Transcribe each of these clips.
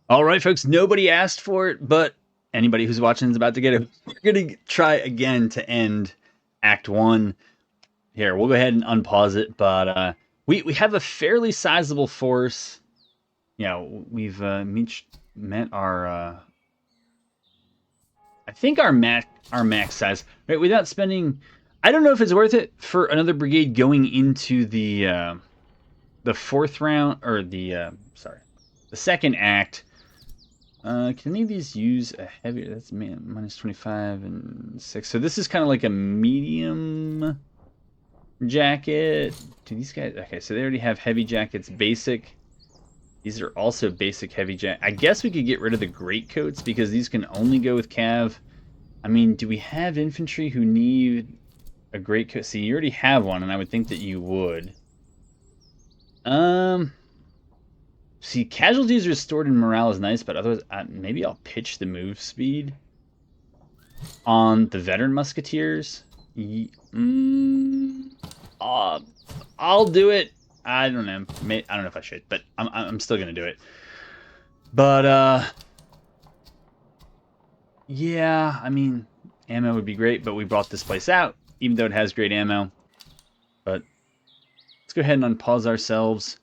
All right, folks, nobody asked for it, but anybody who's watching is about to get it. We're going to try again to end Act 1. Here, we'll go ahead and unpause it, but we have a fairly sizable force. You know, we've met our, I think our max size, right? Without spending, I don't know if it's worth it for another brigade going into the fourth round, or the second act. Can any of these use a heavier? That's minus 25 and 6. So this is kind of like a medium jacket. Do these guys? Okay, so they already have heavy jackets, basic. These are also basic heavy jacket. I guess we could get rid of the greatcoats because these can only go with cav. I mean, do we have infantry who need a greatcoat? See, you already have one, and I would think that you would. See, casualties restored and morale is nice, but otherwise, maybe I'll pitch the move speed on the veteran musketeers. I'll do it. I don't know. I don't know if I should, but I'm still gonna do it. But yeah, I mean, ammo would be great, but we brought this place out, even though it has great ammo. But let's go ahead and unpause ourselves.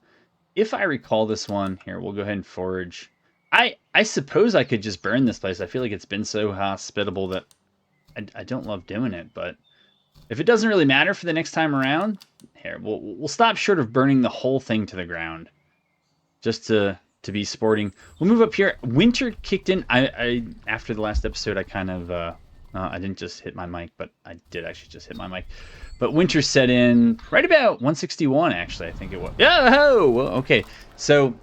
If I recall this one, here, we'll go ahead and forage. I suppose I could just burn this place. I feel like it's been so hospitable that I don't love doing it, but if it doesn't really matter for the next time around, here, we'll stop short of burning the whole thing to the ground. Just to be sporting. We'll move up here. Winter kicked in. I after the last episode, I kind of I didn't just hit my mic, but I did actually just hit my mic. But winter set in right about 161, actually, I think it was. Oh, okay. So,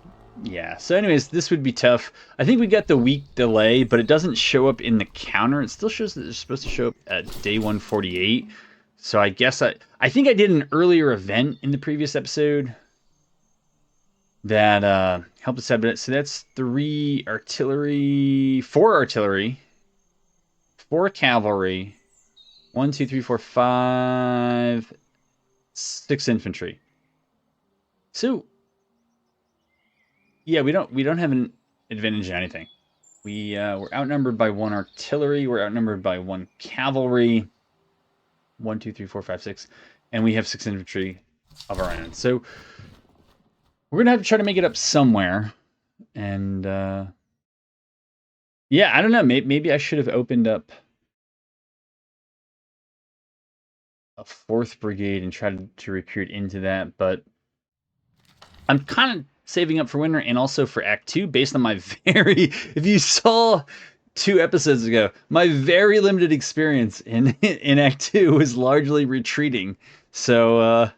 yeah. So anyways, this would be tough. I think we got the week delay, but it doesn't show up in the counter. It still shows that it's supposed to show up at day 148. So I guess I think I did an earlier event in the previous episode that helped us out a bit. So that's 4 artillery, 4 cavalry, 1, 2, 3, 4, 5, 6 infantry. So yeah, we don't have an advantage in anything. We're outnumbered by 1 artillery, we're outnumbered by 1 cavalry, 1, 2, 3, 4, 5, 6, and we have 6 infantry of our own. So we're gonna have to try to make it up somewhere. And yeah, I don't know. Maybe I should have opened up a 4th brigade and tried to recruit into that, but I'm kind of saving up for winter and also for Act 2 based on my if you saw 2 episodes ago, my very limited experience in Act 2 was largely retreating. So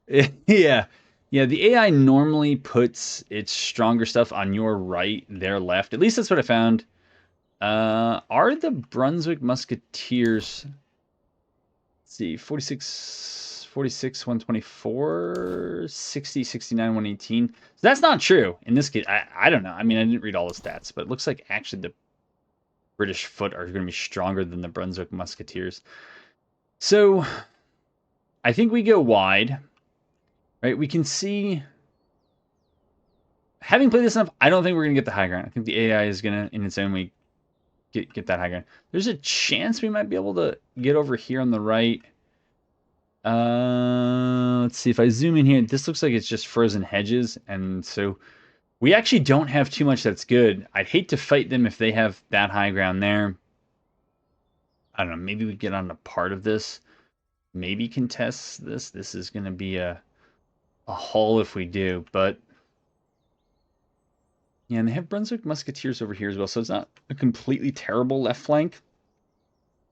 yeah, the AI normally puts its stronger stuff on your right, their left. At least that's what I found. Are the Brunswick Musketeers... Let's see, 46, 124, 60, 69, 118. So that's not true in this case. I don't know. I mean, I didn't read all the stats, but it looks like actually the British foot are going to be stronger than the Brunswick Musketeers. So I think we go wide, right? We can see, having played this enough, I don't think we're going to get the high ground. I think the AI is going to, in its own way, get that high ground. There's a chance we might be able to get over here on the right. Let's see if I zoom in here. This looks like it's just frozen hedges, and so we actually don't have too much that's good. I'd hate to fight them if they have that high ground there. I don't know. Maybe we get on a part of this. Maybe contest this. This is going to be a haul if we do, but yeah, and they have Brunswick Musketeers over here as well, so it's not a completely terrible left flank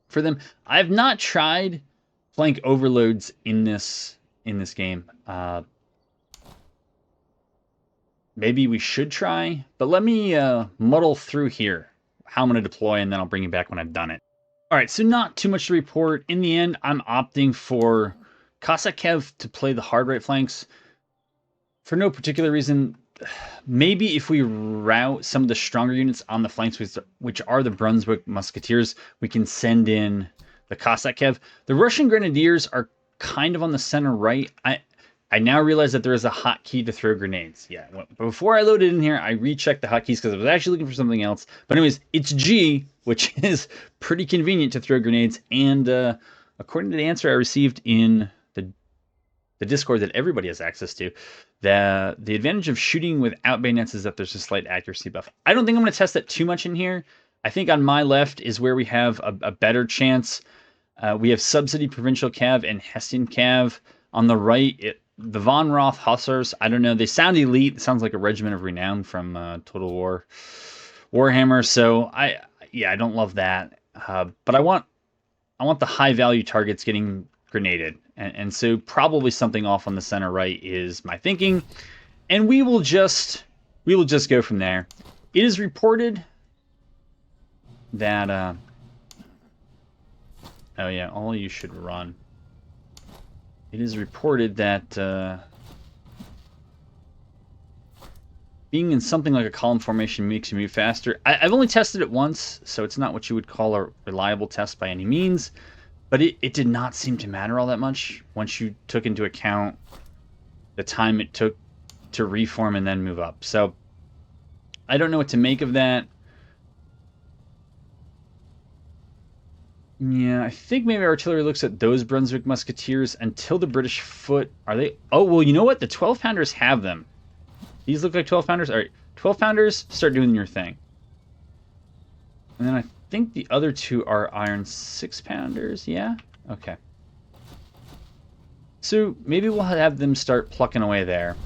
for them. I've not tried flank overloads in this game. Maybe we should try, but let me muddle through here how I'm going to deploy, and then I'll bring you back when I've done it. All right, so not too much to report. In the end, I'm opting for Cossack-Kev to play the hard right flanks for no particular reason. Maybe if we route some of the stronger units on the flanks, which are the Brunswick Musketeers, we can send in the Cossack-Kev. The Russian Grenadiers are kind of on the center right. I now realize that there is a hotkey to throw grenades. Yeah, before I loaded in here, I rechecked the hotkeys because I was actually looking for something else. But anyways, it's G, which is pretty convenient to throw grenades. And according to the answer I received in the Discord that everybody has access to, the advantage of shooting without bayonets is that there's a slight accuracy buff. I don't think I'm going to test that too much in here. I think on my left is where we have a better chance. We have Subsidy Provincial Cav and Hessian Cav. On the right, the Von Roth Hussars, I don't know. They sound elite. It sounds like a regiment of renown from Total War Warhammer. So I don't love that. But I want the high value targets getting grenaded. And so probably something off on the center right is my thinking. And we will just go from there. It is reported that oh yeah, all you should run. It is reported that being in something like a column formation makes you move faster. I've only tested it once, so it's not what you would call a reliable test by any means. But it did not seem to matter all that much once you took into account the time it took to reform and then move up. So I don't know what to make of that. Yeah, I think maybe artillery looks at those Brunswick Musketeers until the British foot. Are they? Oh, well, you know what? The 12-pounders have them. These look like 12-pounders. All right, 12-pounders, start doing your thing. And then I think the other two are iron 6-pounders. Yeah? Okay. So maybe we'll have them start plucking away there.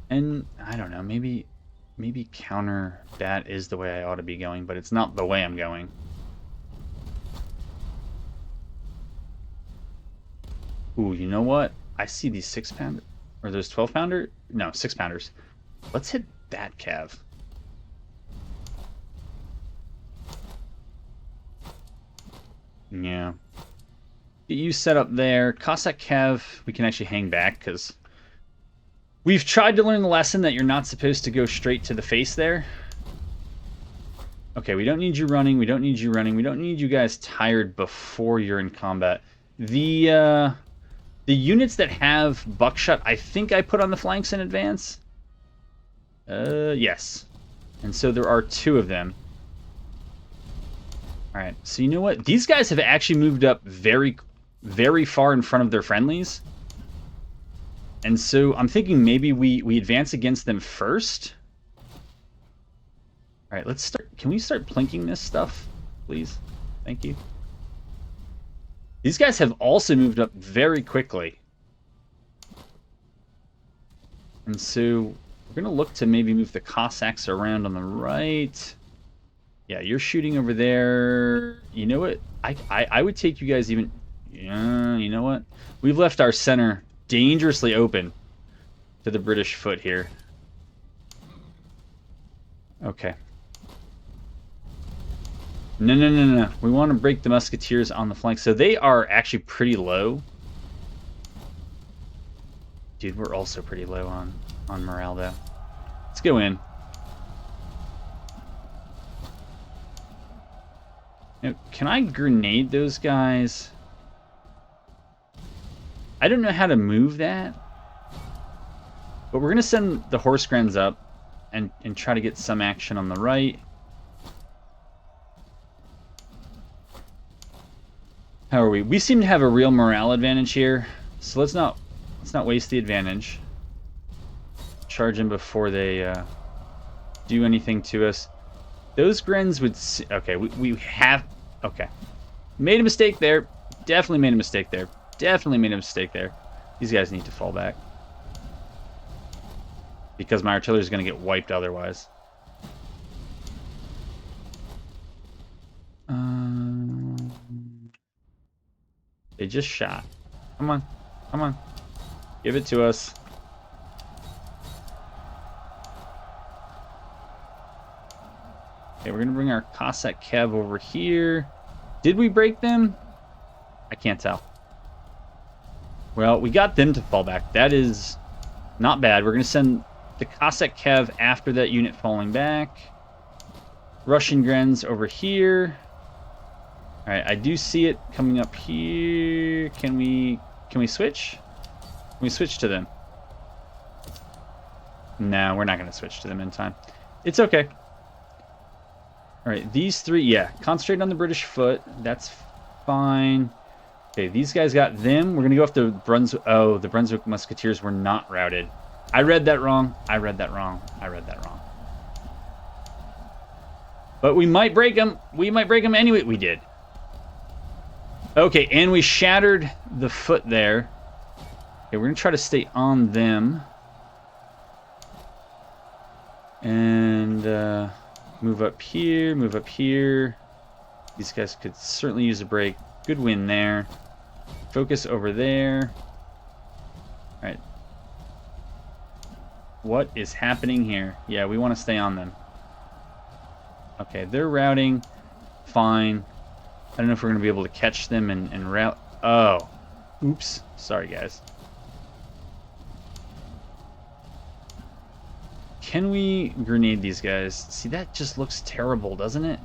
And I don't know, maybe counter that is the way I ought to be going, but it's not the way I'm going. Ooh, you know what? I see these 6-pounder, or those 12-pounder? No, 6-pounders. Let's hit that cav. Yeah. Get you set up there. Cossack cav, we can actually hang back, because we've tried to learn the lesson that you're not supposed to go straight to the face there. Okay, we don't need you running. We don't need you running. We don't need you guys tired before you're in combat. The units that have buckshot, I think I put on the flanks in advance. Yes. And so there are 2 of them. All right, so you know what? These guys have actually moved up very, very far in front of their friendlies. And so I'm thinking maybe we advance against them first. All right, let's start. Can we start plinking this stuff, please? Thank you. These guys have also moved up very quickly. And so we're going to look to maybe move the Cossacks around on the right. Yeah, you're shooting over there. You know what? I would take you guys even... you know what? We've left our center dangerously open to the British foot here. Okay. No. We want to break the Musketeers on the flank. So they are actually pretty low. Dude, we're also pretty low on morale, though. Let's go in. Now, can I grenade those guys? I don't know how to move that. But we're going to send the Horse Grens up and try to get some action on the right. How are we? We seem to have a real morale advantage here. So let's not waste the advantage. Charge them before they do anything to us. Those Grens would... Okay, we have... Okay. Made a mistake there. Definitely made a mistake there. Definitely made a mistake there. These guys need to fall back. Because my artillery is going to get wiped otherwise. They just shot. Come on. Come on. Give it to us. Okay, we're going to bring our Cossack Cav over here. Did we break them? I can't tell. Well, we got them to fall back. That is not bad. We're going to send the Cossack Cav after that unit falling back. Russian Grens over here. All right, I do see it coming up here. Can we switch? Can we switch to them? No, we're not going to switch to them in time. It's okay. All right, these three, yeah, concentrate on the British foot. That's fine. Okay, these guys got them. We're going to go after Brunswick. Oh, the Brunswick Musketeers were not routed. I read that wrong. I read that wrong. I read that wrong. But we might break them. We might break them anyway. We did. Okay, and we shattered the foot there. Okay, we're going to try to stay on them. And move up here, move up here. These guys could certainly use a break. Good win there. Focus over there. All right. What is happening here? Yeah, we want to stay on them. Okay, they're routing. Fine. I don't know if we're going to be able to catch them and route. Oh. Oops. Sorry, guys. Can we grenade these guys? See, that just looks terrible, doesn't it?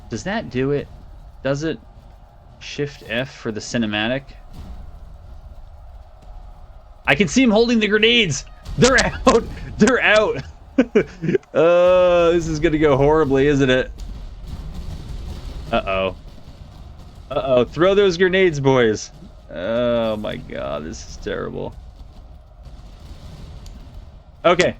Does that do it? Does it? Shift F for the cinematic? I can see him holding the grenades! They're out! They're out! This is gonna go horribly, isn't it? Uh-oh. Uh-oh, throw those grenades, boys. Oh my god, this is terrible. Okay.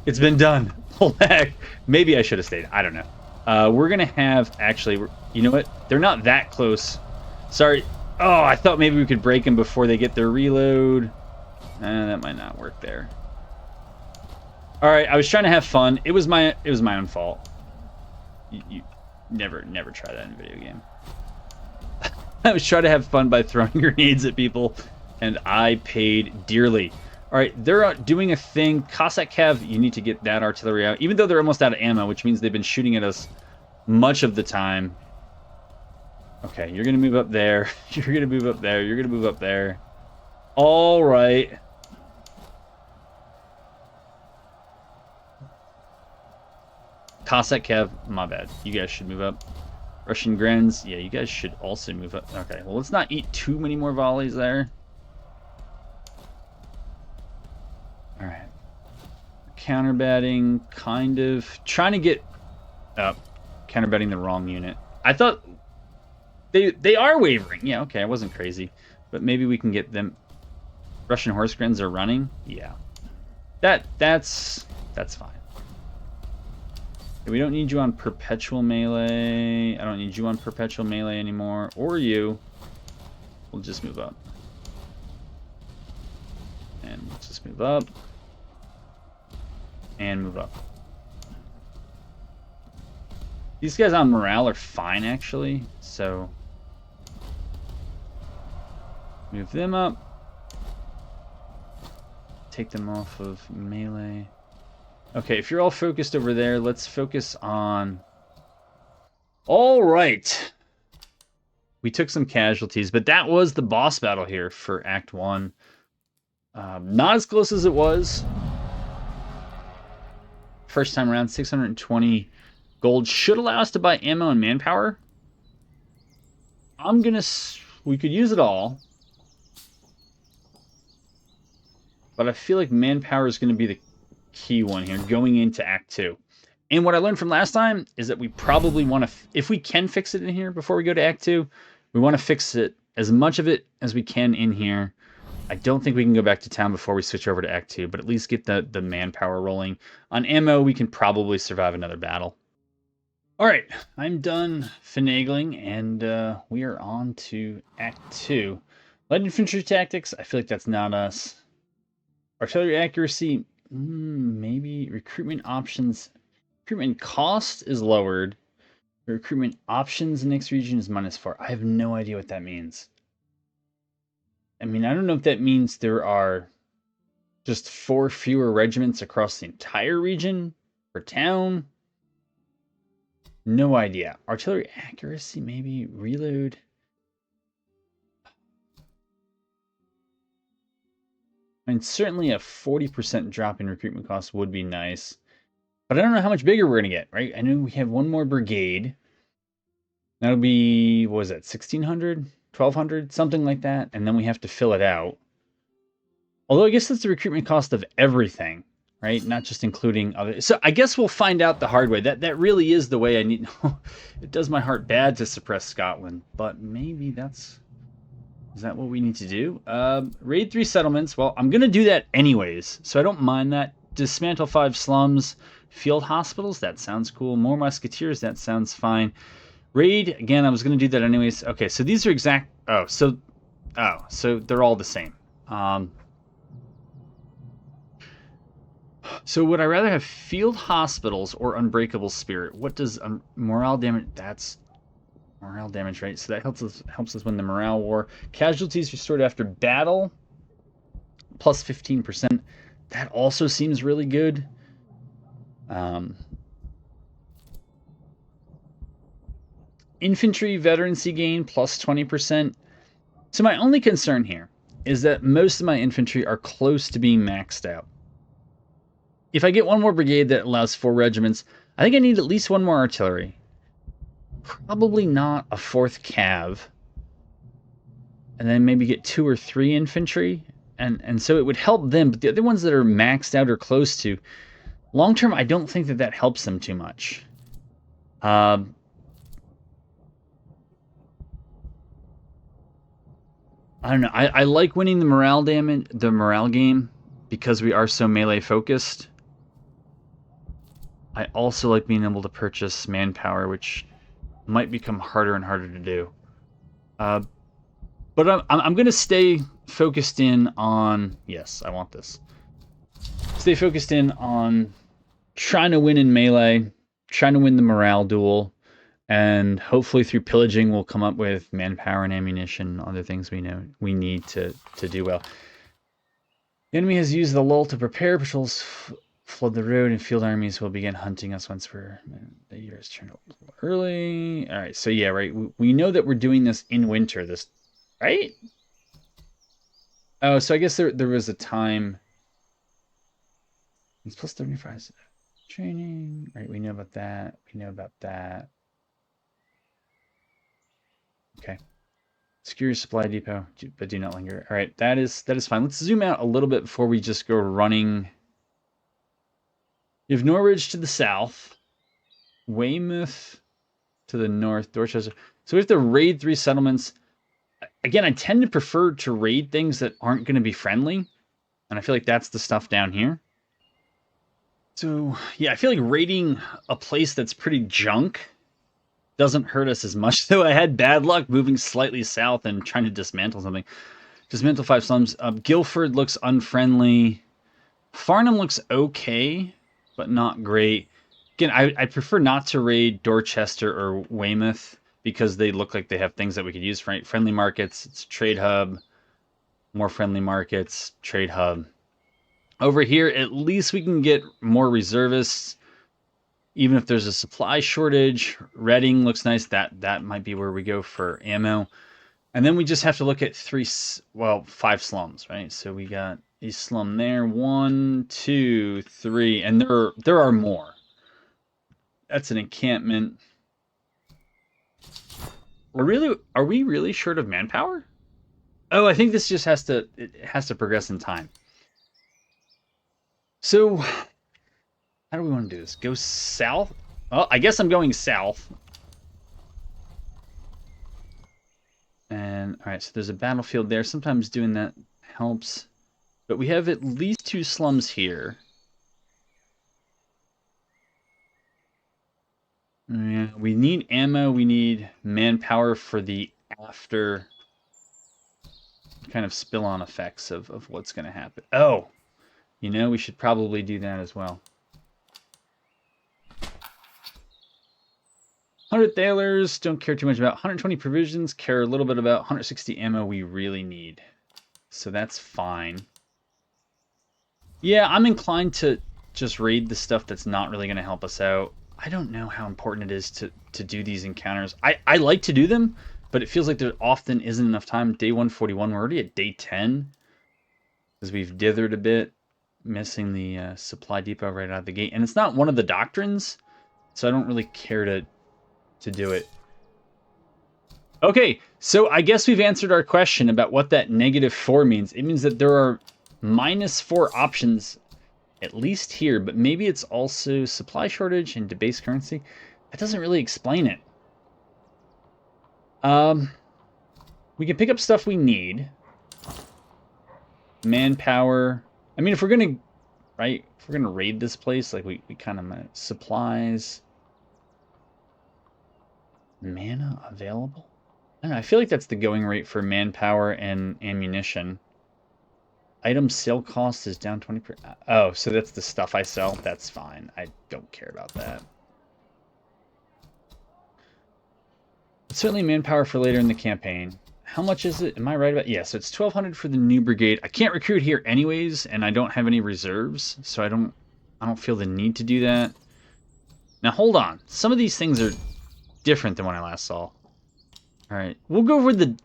It's been done. Pull back. Maybe I should have stayed. I don't know. We're gonna have, actually, you know what? They're not that close. Sorry. Oh, I thought maybe we could break them before they get their reload. That might not work there. Alright, I was trying to have fun. It was my own fault. You never try that in a video game. I was trying to have fun by throwing grenades at people, and I paid dearly. All right, they're doing a thing. Cossack Cav, you need to get that artillery out, even though they're almost out of ammo, which means they've been shooting at us much of the time. Okay, you're going to move up there. You're going to move up there. You're going to move up there. All right. Cossack Cav, my bad. You guys should move up. Russian Grens, yeah, you guys should also move up. Okay, well, let's not eat too many more volleys there. All right. Counterbatting, kind of. Trying to get up. Counterbatting the wrong unit. I thought they are wavering. Yeah, okay, I wasn't crazy. But maybe we can get them. Russian Horse Grens are running? Yeah. That's fine. We don't need you on perpetual melee. I don't need you on perpetual melee anymore. Or you. We'll just move up. And let's just move up. And move up. These guys on morale are fine, actually. So, move them up. Take them off of melee. Okay, if you're all focused over there, let's focus on... All right. We took some casualties, but that was the boss battle here for Act 1. Not as close as it was. First time around, 620 gold should allow us to buy ammo and manpower. We could use it all. But I feel like manpower is going to be the key one here going into Act 2. And what I learned from last time is that we probably want to, if we can fix it in here before we go to Act 2, we want to fix it, as much of it as we can in here. I don't think we can go back to town before we switch over to Act 2, but at least get the manpower rolling. On ammo, we can probably survive another battle. All right, I'm done finagling, and we are on to Act 2. Light infantry tactics, I feel like that's not us. Artillery accuracy, maybe. Recruitment options. Recruitment cost is lowered. Recruitment options in next region is -4. I have no idea what that means. I mean, I don't know if that means there are just 4 fewer regiments across the entire region per town. No idea. Artillery accuracy, maybe. Reload. I mean, certainly a 40% drop in recruitment costs would be nice. But I don't know how much bigger we're going to get, right? I know we have one more brigade. That'll be, what was that, 1,600? 1,200? Something like that. And then we have to fill it out. Although I guess that's the recruitment cost of everything, right? Not just including other. So I guess we'll find out the hard way. That really is the way I need. It does my heart bad to suppress Scotland, but maybe that's. Is that what we need to do? Raid 3 settlements. Well, I'm going to do that anyways, so I don't mind that. Dismantle 5 slums. Field hospitals. That sounds cool. More musketeers. That sounds fine. Raid, again, I was going to do that anyways. Okay, so these are exact... so they're all the same. So would I rather have field hospitals or unbreakable spirit? What does morale damage... That's morale damage, right? So that helps us win the morale war. Casualties restored after battle, plus 15%. That also seems really good. Infantry veterancy gain, plus 20%. So my only concern here is that most of my infantry are close to being maxed out. If I get one more brigade that allows 4 regiments, I think I need at least one more artillery. Probably not a 4th cav. And then maybe get 2 or 3 infantry. And so it would help them, but the other ones that are maxed out or close to, long term, I don't think that helps them too much. I don't know. I like winning the morale game because we are so melee focused. I also like being able to purchase manpower, which might become harder and harder to do. But I'm going to stay focused in on... Yes, I want this. Stay focused in on trying to win in melee, trying to win the morale duel, and hopefully through pillaging we'll come up with manpower and ammunition, other things we know we need to do well. The enemy has used the lull to prepare. Patrols flood the road and field armies will begin hunting us once the year is turned early. All right, so yeah, right. We know that we're doing this in winter, right? Oh, so I guess there was a time. It's plus 35 training. Right, we know about that. We know about that. Okay. Secure your supply depot, but do not linger. All right, that is fine. Let's zoom out a little bit before we just go running. You have Norwich to the south, Weymouth to the north, Dorchester. So we have to raid 3 settlements. Again, I tend to prefer to raid things that aren't going to be friendly, and I feel like that's the stuff down here. So yeah, I feel like raiding a place that's pretty junk doesn't hurt us as much, though I had bad luck moving slightly south and trying to dismantle something. Dismantle 5 slums. Guildford looks unfriendly. Farnham looks okay, but not great. Again, I prefer not to raid Dorchester or Weymouth because they look like they have things that we could use. Right? Friendly markets, it's trade hub. More friendly markets, trade hub. Over here, at least we can get more reservists. Even if there's a supply shortage, Reading looks nice. That might be where we go for ammo. And then we just have to look at 5 slums, right? So we got a slum there, 1, 2, 3, and there are more. That's an encampment. Are we really short of manpower? Oh, I think this just has to progress in time. So, how do we want to do this? Go south? Well, I guess I'm going south. And, alright, so there's a battlefield there. Sometimes doing that helps. But we have at least 2 slums here. Yeah, we need ammo. We need manpower for the after kind of spill-on effects of what's going to happen. Oh! You know, we should probably do that as well. 100 thalers, don't care too much about. 120 provisions, care a little bit about. 160 ammo we really need. So that's fine. Yeah, I'm inclined to just raid the stuff that's not really going to help us out. I don't know how important it is to do these encounters. I like to do them, but it feels like there often isn't enough time. Day 141, we're already at day 10. because we've dithered a bit, missing the supply depot right out of the gate. And it's not one of the doctrines, so I don't really care to do it. Okay, so I guess we've answered our question about what that -4 means. It means that there are -4 options, at least here, but maybe it's also supply shortage and debased currency. That doesn't really explain it. We can pick up stuff we need. Manpower. I mean, if we're gonna, right? If we're gonna raid this place, like we kind of supplies. Mana available. I don't know, I feel like that's the going rate for manpower and ammunition. Item sale cost is down 20%. Oh, so that's the stuff I sell. That's fine. I don't care about that. But certainly manpower for later in the campaign. How much is it? Am I right about? Yeah, so it's 1,200 for the new brigade. I can't recruit here anyways, and I don't have any reserves, so I don't feel the need to do that. Now hold on. Some of these things are different than when I last saw. All right, we'll go over the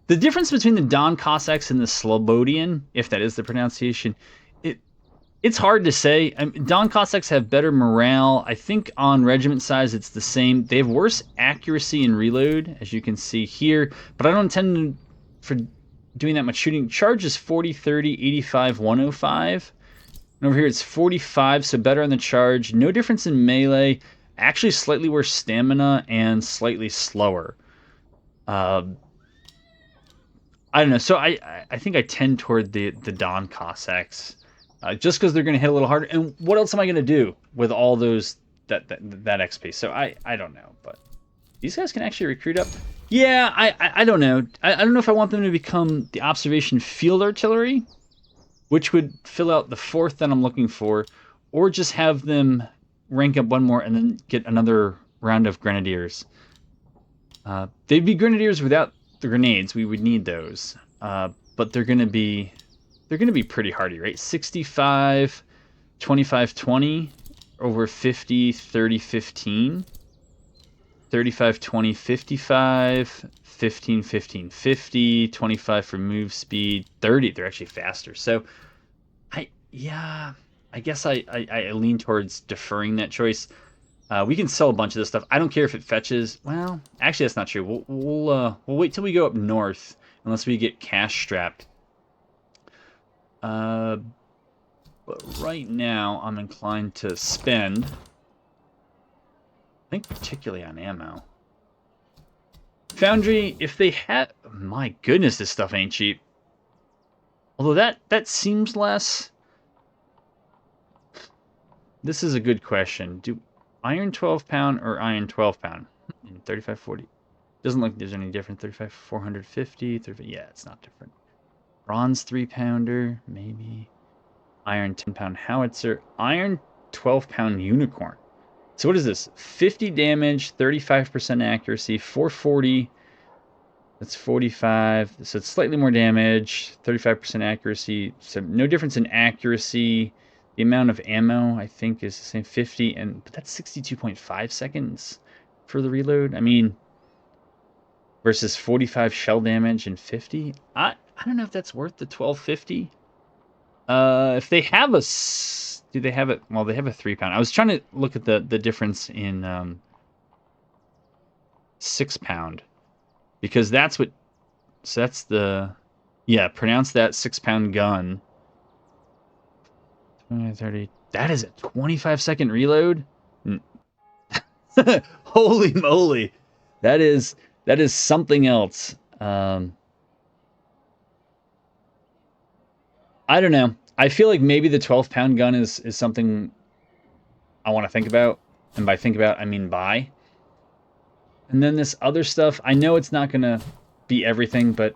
difference between the Don Cossacks and the Slobodian, if that is the pronunciation. It's hard to say. Don Cossacks have better morale. I think on regiment size it's the same. They have worse accuracy and reload, as you can see here, but I don't intend for doing that much shooting. Charge is 40, 30, 85, 105. And over here it's 45, so better on the charge. No difference in melee. Actually slightly worse stamina and slightly slower. I don't know. So I think I tend toward the Don Cossacks. Just because they're going to hit a little harder. And what else am I going to do with all those that XP? So I don't know. But these guys can actually recruit up. Yeah, I don't know. I don't know if I want them to become the observation field artillery, which would fill out the 4th that I'm looking for, or just have them rank up one more and then get another round of grenadiers. They'd be grenadiers without the grenades. We would need those. But they're going to be pretty hardy, right? 65, 25, 20, over 50, 30, 15, 35, 20, 55, 15, 15, 50, 25 for move speed, 30. They're actually faster. So, I guess I lean towards deferring that choice. We can sell a bunch of this stuff. I don't care if it fetches. Well, actually, that's not true. We'll wait till we go up north, unless we get cash strapped. But right now, I'm inclined to spend. I think particularly on ammo. Foundry, if they had, my goodness, this stuff ain't cheap. Although that seems less. This is a good question. Do iron 12-pound or iron 12-pound? 3540. Doesn't look like there's any difference. 35 450. 35, yeah, it's not different. Bronze 3-pounder, maybe. Iron 10-pound howitzer. Iron 12-pound unicorn. So what is this? 50 damage, 35% accuracy, 440. That's 45. So it's slightly more damage, 35% accuracy. So no difference in accuracy. The amount of ammo, I think, is the same, 50. But that's 62.5 seconds for the reload. I mean, versus 45 shell damage and 50. I don't know if that's worth the 1250. If they have do they have it? Well, they have a 3-pound. I was trying to look at the difference in 6-pound, because that's what. So that's the, yeah. Pronounce that 6-pound gun. 20, 30. That is a 25-second reload. Holy moly, that is something else. I don't know. I feel like maybe the 12-pound gun is something I want to think about. And by think about, I mean buy. And then this other stuff, I know it's not going to be everything, but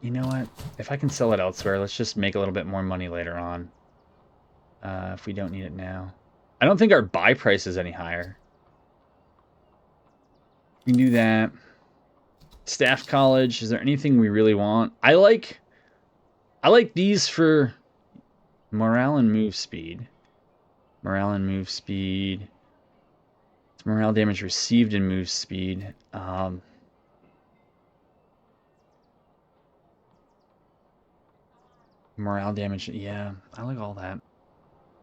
you know what? If I can sell it elsewhere, let's just make a little bit more money later on. If we don't need it now. I don't think our buy price is any higher. We can do that. Staff college, is there anything we really want? I like these for morale and move speed. Morale and move speed. It's morale damage received and move speed. Morale damage. Yeah, I like all that.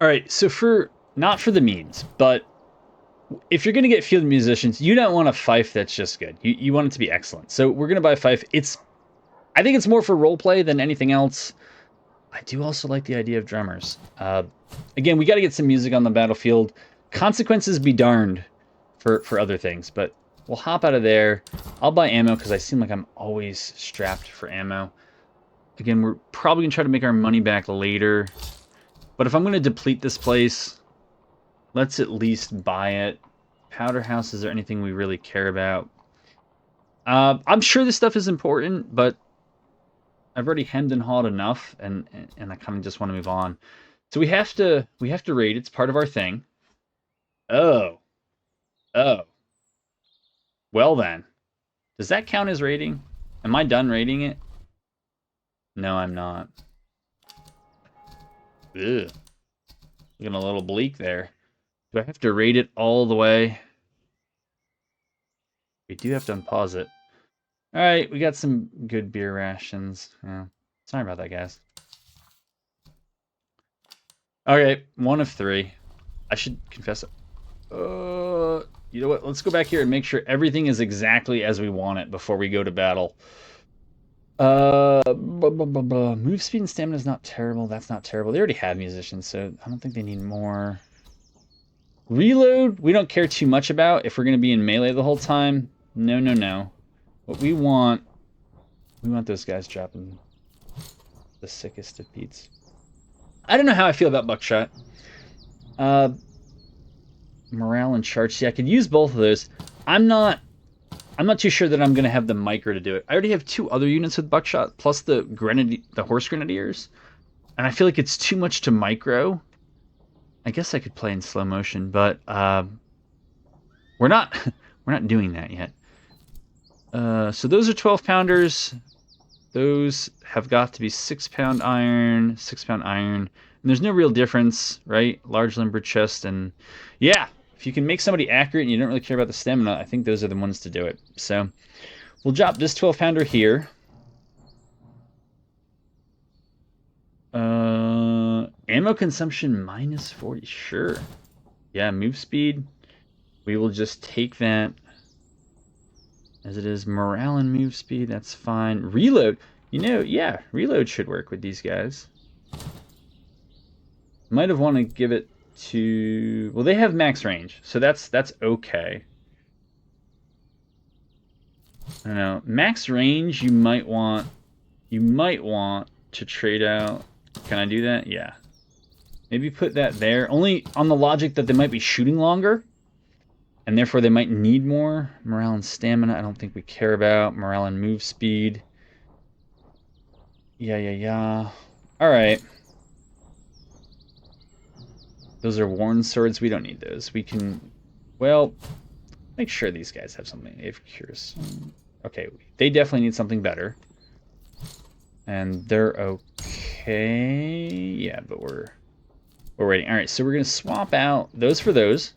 All right, so not for the means, but if you're going to get field musicians, you don't want a fife that's just good. You want it to be excellent. So we're going to buy a fife. I think it's more for roleplay than anything else. I do also like the idea of drummers. Again, we got to get some music on the battlefield. Consequences be darned for other things, but we'll hop out of there. I'll buy ammo because I seem like I'm always strapped for ammo. Again, we're probably going to try to make our money back later. But if I'm going to deplete this place, let's at least buy it. Powder house, is there anything we really care about? I'm sure this stuff is important, but I've already hemmed and hawed enough, and I kind of just want to move on. So we have to raid. It's part of our thing. Oh. Oh. Well then. Does that count as raiding? Am I done raiding it? No, I'm not. Ugh. Looking a little bleak there. Do I have to raid it all the way? We do have to unpause it. Alright, we got some good beer rations. Yeah. Sorry about that, guys. Okay, 1 of 3. I should confess it. You know what? Let's go back here and make sure everything is exactly as we want it before we go to battle. Move speed and stamina is not terrible. That's not terrible. They already have musicians, so I don't think they need more. Reload, we don't care too much about if we're going to be in melee the whole time. No, no, no. What we want those guys dropping the sickest of beats. I don't know how I feel about buckshot. Morale and charge. See, I could use both of those. I'm not too sure that I'm going to have the micro to do it. I already have 2 other units with buckshot, plus the horse grenadiers. And I feel like it's too much to micro. I guess I could play in slow motion, but we're not doing that yet. So those are 12-pounders. Those have got to be 6-pound iron, 6-pound iron. And there's no real difference, right? Large limber chest, and yeah, if you can make somebody accurate and you don't really care about the stamina, I think those are the ones to do it. So we'll drop this 12-pounder here. Ammo consumption minus 40, sure. Yeah, move speed. We will just take that as it is. Morale and move speed, that's fine. Reload, yeah, reload should work with these guys. Might have want to give it to... Well, they have max range, so that's okay. I don't know. Max range, you might want to trade out. Can I do that? Yeah. Maybe put that there. Only on the logic that they might be shooting longer, and therefore they might need more. Morale and stamina, I don't think we care about. Morale and move speed. Yeah. Alright. Those are worn swords. We don't need those. We can... Well, make sure these guys have something. They have cures. Okay, they definitely need something better. And they're okay. Yeah, but we're waiting. All right, so we're going to swap out those for those.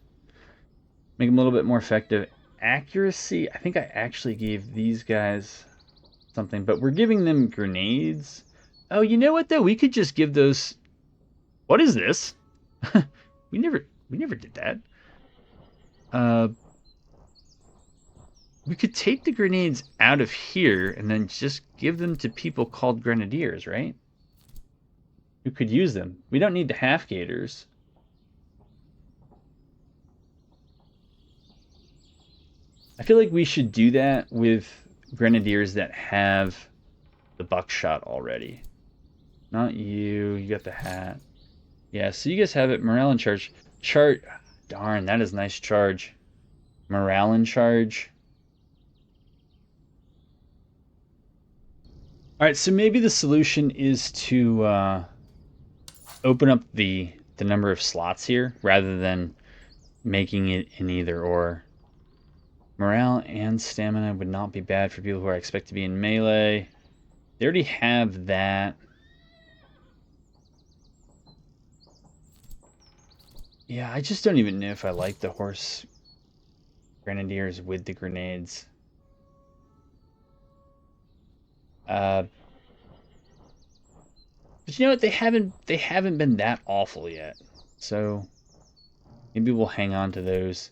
Make them a little bit more effective. Accuracy, I think I actually gave these guys something, but we're giving them grenades. Oh, you know what, though? We could just give those... What is this? we never did that. We could take the grenades out of here and then just give them to people called grenadiers, right? Who could use them. We don't need the half-gators. I feel like we should do that with grenadiers that have the buckshot already. Not you. You got the hat. Yeah, so you guys have it. Morale and charge. Darn, that is nice charge. Morale and charge. All right, so maybe the solution is to open up the number of slots here rather than making it an either or. Morale and stamina would not be bad for people who are expected to be in melee. They already have that. Yeah, I just don't even know if I like the horse grenadiers with the grenades. Because But you know what? They haven't been that awful yet. So maybe we'll hang on to those.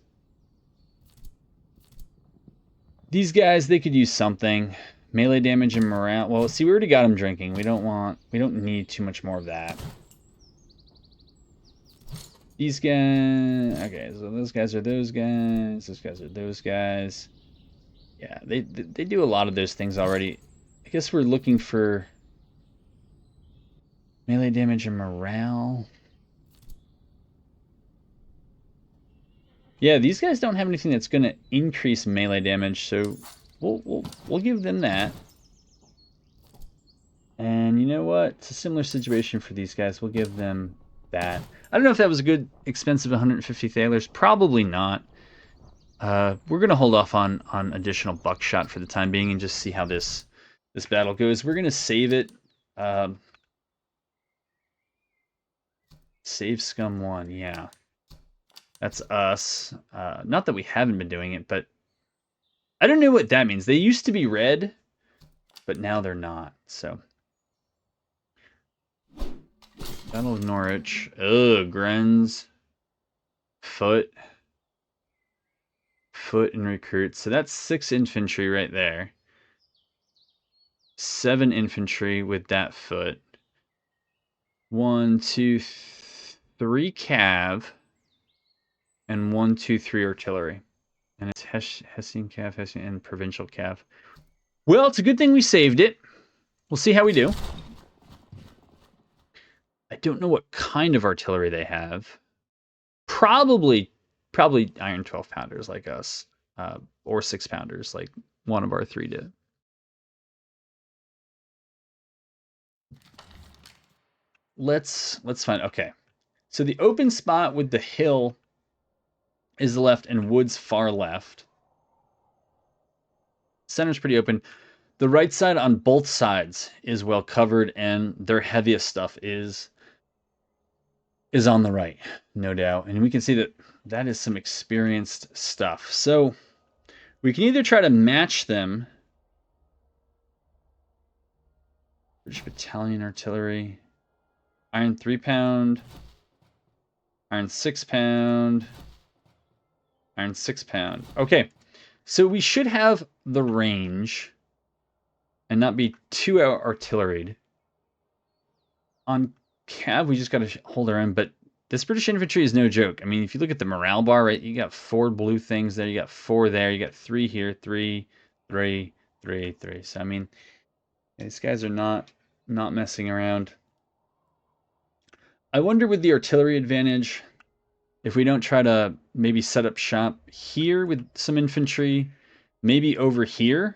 These guys, they could use something. Melee damage and morale. Well, see, we already got them drinking. We don't need too much more of that. These guys, okay, so those guys are those guys. Those guys are those guys. Yeah, they do a lot of those things already. I guess we're looking for melee damage and morale. Yeah, these guys don't have anything that's going to increase melee damage, so we'll give them that. And you know what? It's a similar situation for these guys. We'll give them that. I don't know if that was a good, expensive 150 thalers. Probably not. We're going to hold off on additional buckshot for the time being and just see how this battle goes. We're going to save it. Save Scum 1, yeah. That's us. Not that we haven't been doing it, but I don't know what that means. They used to be red, but now they're not. So, Battle of Norwich. Ugh, Grens. Foot and recruits. So that's 6 infantry right there. 7 infantry with that foot. 1, 2, 3 cav. And 1, 2, 3 artillery. And it's Hessian cav, Hessian, and provincial cav. Well, it's a good thing we saved it. We'll see how we do. I don't know what kind of artillery they have. Probably iron 12 pounders like us, or 6 pounders like one of our 3 did. Let's find. Okay, so the open spot with the hill is the left and woods far left. Center's pretty open. The right side on both sides is well covered, and their heaviest stuff is on the right, no doubt. And we can see that is some experienced stuff. So we can either try to match them. British Battalion Artillery. Iron 3 pound. Iron 6 pound. Iron 6 pound. Okay, so we should have the range and not be too out-artilleried. On cav, we just got to hold our own, but this British infantry is no joke. I mean, if you look at the morale bar, right, you got 4 blue things there, you got 4 there, you got 3 here, 3, 3, 3, 3. So, I mean, these guys are not messing around. I wonder with the artillery advantage, if we don't try to maybe set up shop here with some infantry, maybe over here,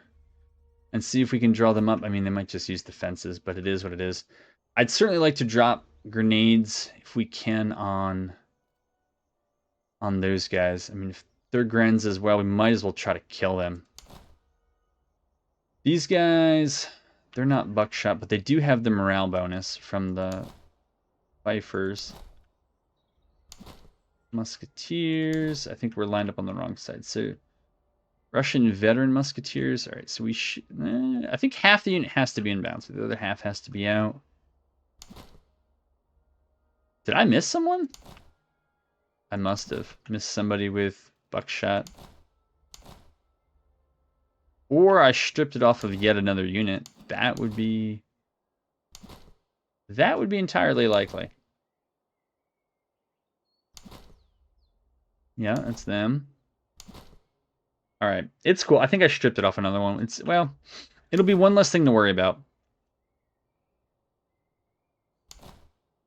and see if we can draw them up. I mean, they might just use defenses, but it is what it is. I'd certainly like to drop grenades if we can on those guys. I mean, if they're Grens as well, we might as well try to kill them. These guys, they're not buckshot, but they do have the morale bonus from the Fifers. Musketeers. I think we're lined up on the wrong side. So Russian veteran musketeers. All right, so we should. I think half the unit has to be inbound, so the other half has to be out. Did I miss someone? I must have missed somebody with buckshot. Or I stripped it off of yet another unit. That would be entirely likely. Yeah, that's them. All right, it's cool. I think I stripped it off another one. Well, it'll be one less thing to worry about.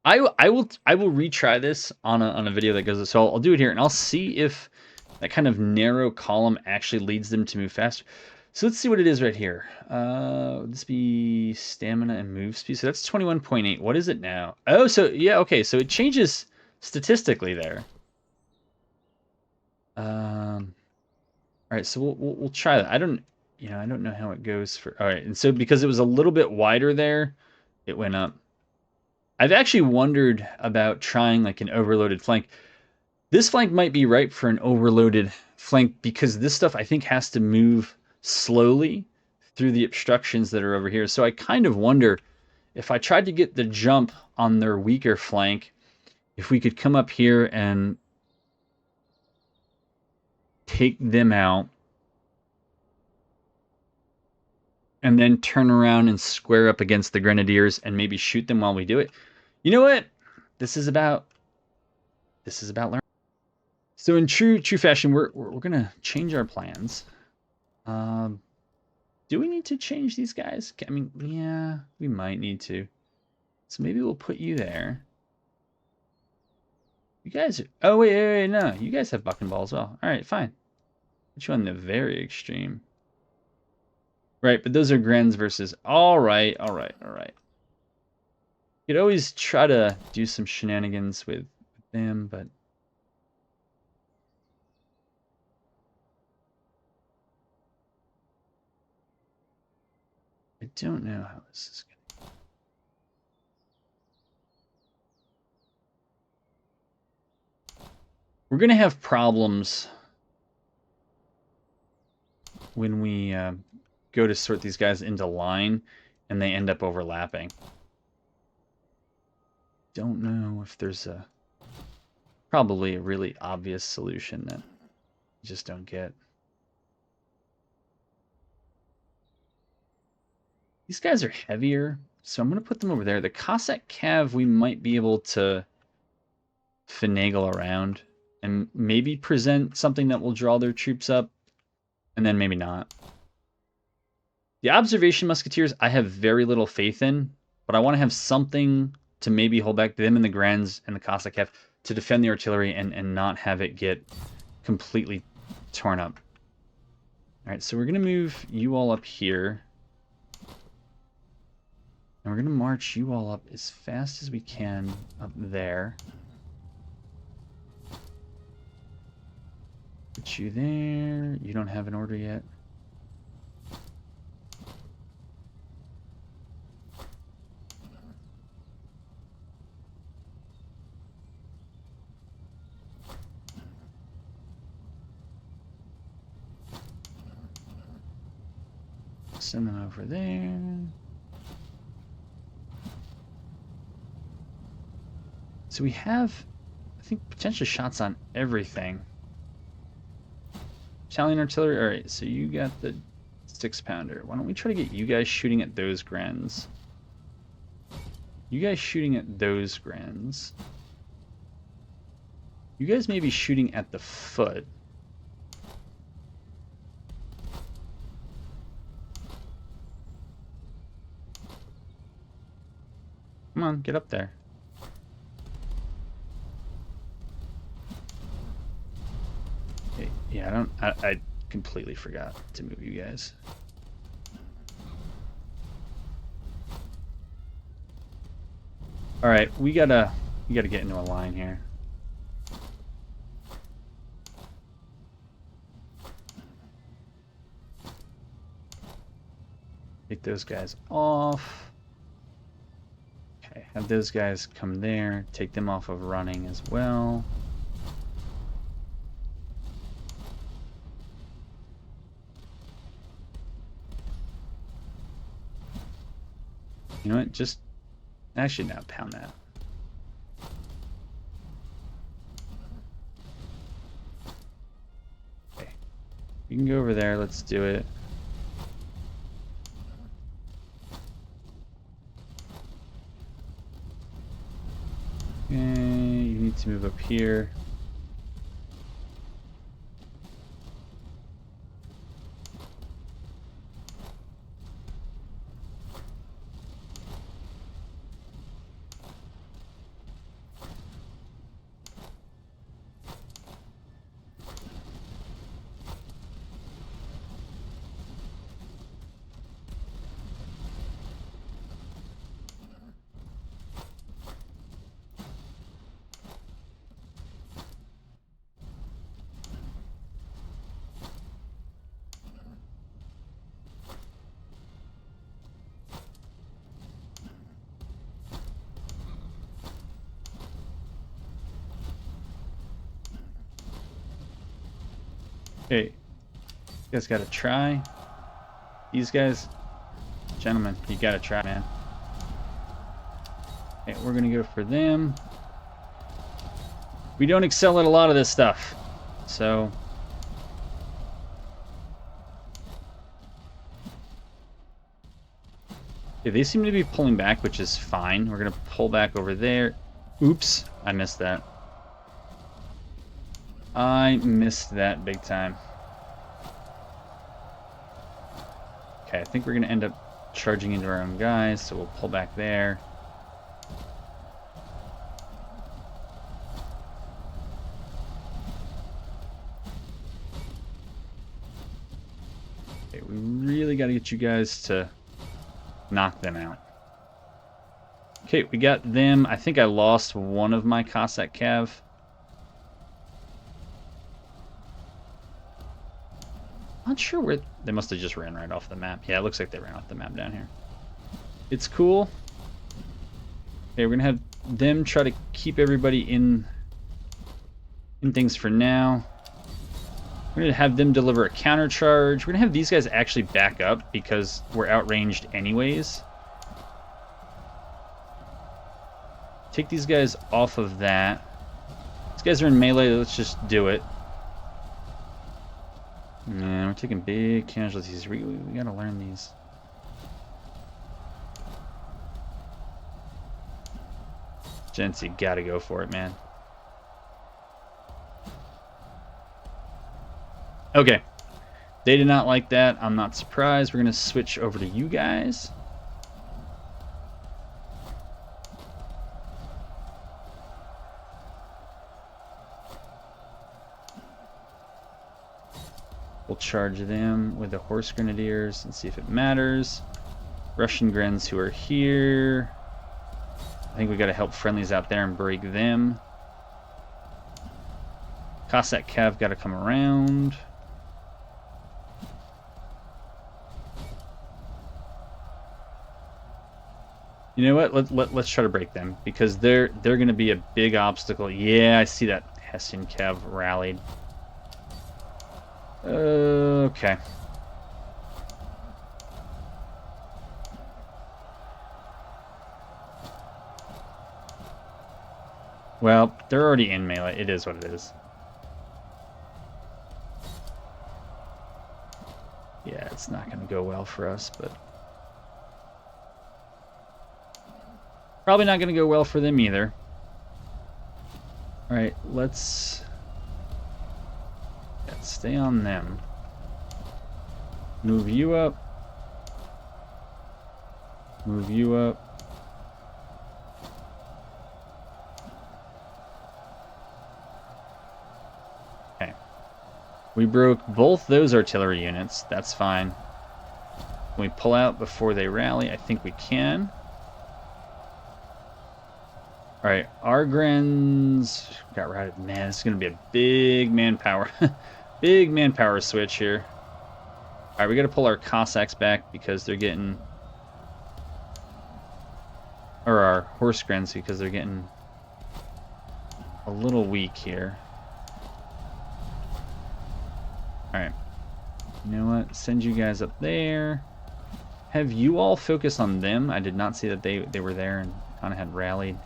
I will retry this on a video that goes. So I'll do it here, and I'll see if that kind of narrow column actually leads them to move faster. So let's see what it is right here. Would this be stamina and move speed? So that's 21.8. What is it now? Oh, so yeah, okay. So it changes statistically there. All right, so we'll try that. I don't know how it goes for. All right, and so because it was a little bit wider there, it went up. I've actually wondered about trying like an overloaded flank. This flank might be right for an overloaded flank because this stuff I think has to move slowly through the obstructions that are over here. So I kind of wonder if I tried to get the jump on their weaker flank, if we could come up here and take them out, and then turn around and square up against the grenadiers and maybe shoot them while we do it. You know what? This is about learning. So in true fashion, we're gonna change our plans. Do we need to change these guys? I mean, yeah, we might need to. So maybe we'll put you there. You guys are, oh wait, no. You guys have buck and ball as well. Alright, fine. Put you on the very extreme. Right, but those are Grens versus alright. You could always try to do some shenanigans with them, but I don't know how this is going to go. We're going to have problems when we go to sort these guys into line and they end up overlapping. Don't know if there's probably a really obvious solution that you just don't get. These guys are heavier, so I'm going to put them over there. The Cossack Cav, we might be able to finagle around and maybe present something that will draw their troops up, and then maybe not. The Observation Musketeers, I have very little faith in, but I want to have something to maybe hold back them and the Grens and the Cossack Cav to defend the artillery and not have it get completely torn up. All right, so we're going to move you all up here. And we're going to march you all up as fast as we can up there. Put you there. You don't have an order yet. Send them over there. So we have, I think, potential shots on everything. Italian artillery. All right, so you got the 6-pounder. Why don't we try to get you guys shooting at those Grens? You guys shooting at those Grens. You guys may be shooting at the foot. Come on, get up there. Yeah, I completely forgot to move you guys. All right, we gotta get into a line here. Take those guys off. Okay, have those guys come there. Take them off of running as well. You know what? Just actually now pound that. Okay. You can go over there. Let's do it. Okay, you need to move up here. Hey, you guys gotta try. These guys, gentlemen, you gotta try, man. Okay, we're gonna go for them. We don't excel at a lot of this stuff, so... Okay, they seem to be pulling back, which is fine. We're gonna pull back over there. Oops, I missed that. I missed that big time. Okay, I think we're gonna end up charging into our own guys, so we'll pull back there. Okay, we really gotta get you guys to knock them out. Okay, we got them. I think I lost one of my Cossack Cav. Not sure where... They must have just ran right off the map. Yeah, it looks like they ran off the map down here. It's cool. Okay, we're going to have them try to keep everybody in things for now. We're going to have them deliver a counter charge. We're going to have these guys actually back up because we're outranged anyways. Take these guys off of that. These guys are in melee. Let's just do it. Man, we're taking big casualties. We gotta learn these. Gents, you gotta go for it, man. Okay. They did not like that. I'm not surprised. We're gonna switch over to you guys. We'll charge them with the Horse Grenadiers and see if it matters. Russian Grens who are here. I think we got to help friendlies out there and break them. Cossack Cav got to come around. You know what? Let's try to break them because they're going to be a big obstacle. Yeah, I see that Hessian Cav rallied. Okay. Well, they're already in melee. It is what it is. Yeah, it's not going to go well for us, but... Probably not going to go well for them either. Alright, let's stay on them. Move you up. Move you up. Okay. We broke both those artillery units. That's fine. Can we pull out before they rally? I think we can. Alright, our Grens got routed. Man, this is going to be a big manpower. Big manpower switch here. Alright, we got to pull our Cossacks back because they're getting... Or our Horse Grens because they're getting a little weak here. Alright. You know what? Send you guys up there. Have you all focus on them? I did not see that they were there and kind of had rallied.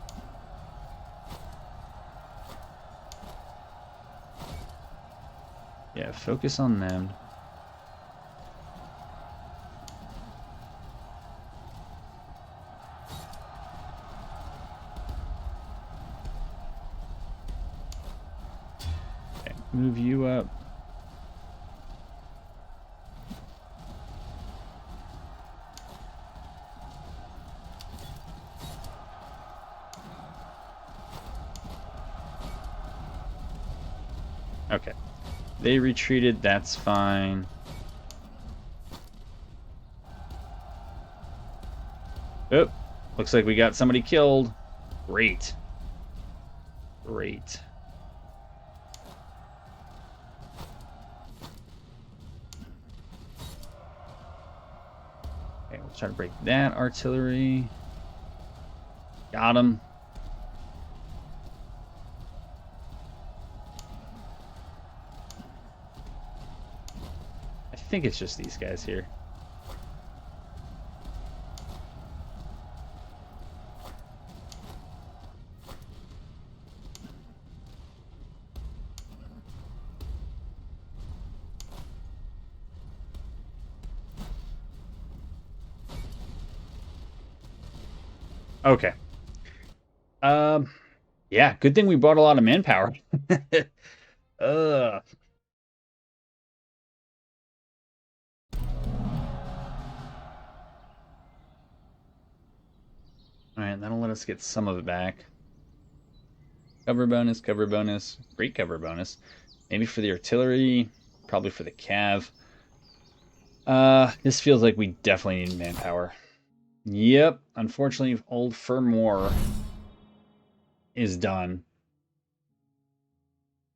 Yeah, focus on them. Okay, move you up. Okay. They retreated, that's fine. Oh, looks like we got somebody killed. Great. Great. Okay, we'll try to break that artillery. Got him. I think it's just these guys here. Okay. Yeah, good thing we brought a lot of manpower. Ugh. Alright, that'll let us get some of it back. Cover bonus, great cover bonus. Maybe for the artillery, probably for the cav. This feels like we definitely need manpower. Yep, unfortunately, old Fermor is done.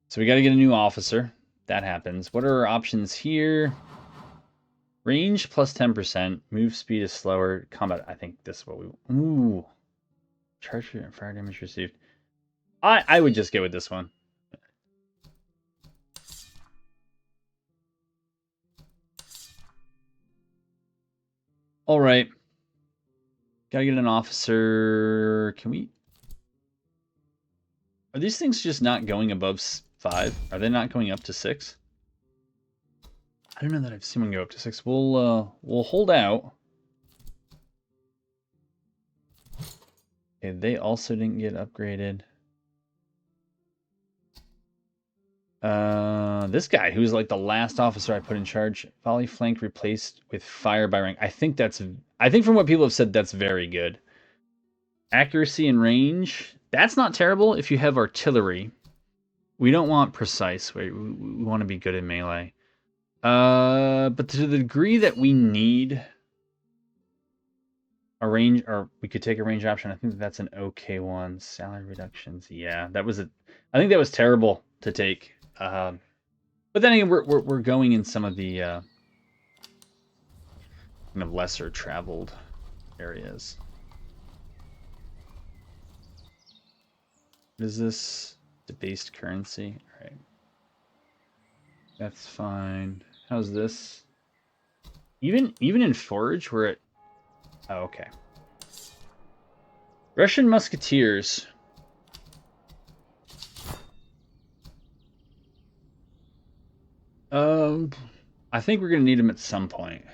So we got to get a new officer. That happens. What are our options here? Range plus 10%. Move speed is slower. Combat, I think this is what we... Ooh. Charge and fire damage received. I would just go with this one. All right. Gotta get an officer. Can we... Are these things just not going above 5? Are they not going up to 6? I don't know that I've seen one go up to 6. We'll hold out. Okay, they also didn't get upgraded. This guy, who's like the last officer I put in charge, volley flank replaced with fire by rank. I think from what people have said, that's very good. Accuracy and range, that's not terrible if you have artillery. We don't want precise. We want to be good in melee. But to the degree that we need a range, or we could take a range option, I think that's an okay one. Salary reductions, yeah, I think that was terrible to take. But then again, we're going in some of the kind of lesser traveled areas. What is this? Debased currency. All right, that's fine. How's this? Even in forage, we're at... Oh, okay. Russian musketeers. I think we're gonna need them at some point.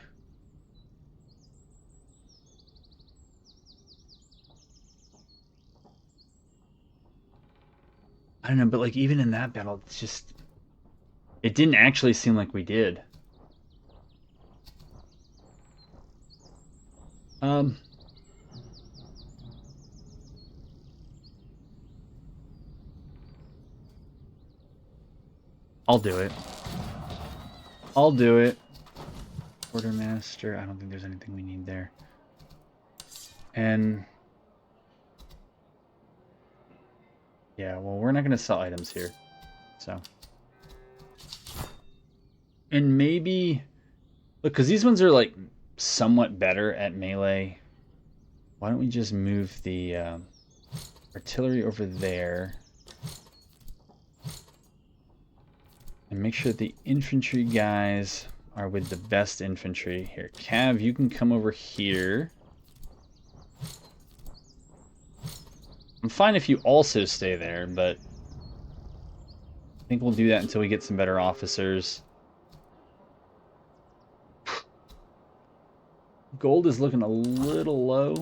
I don't know, but like even in that battle, it's just... It didn't actually seem like we did. I'll do it. I'll do it. Quartermaster. I don't think there's anything we need there. And... Yeah, well, we're not going to sell items here. So... And maybe... Look, because these ones are, like, somewhat better at melee. Why don't we just move the artillery over there? And make sure that the infantry guys are with the best infantry. Here, Cav, you can come over here. I'm fine if you also stay there, but I think we'll do that until we get some better officers. Gold is looking a little low.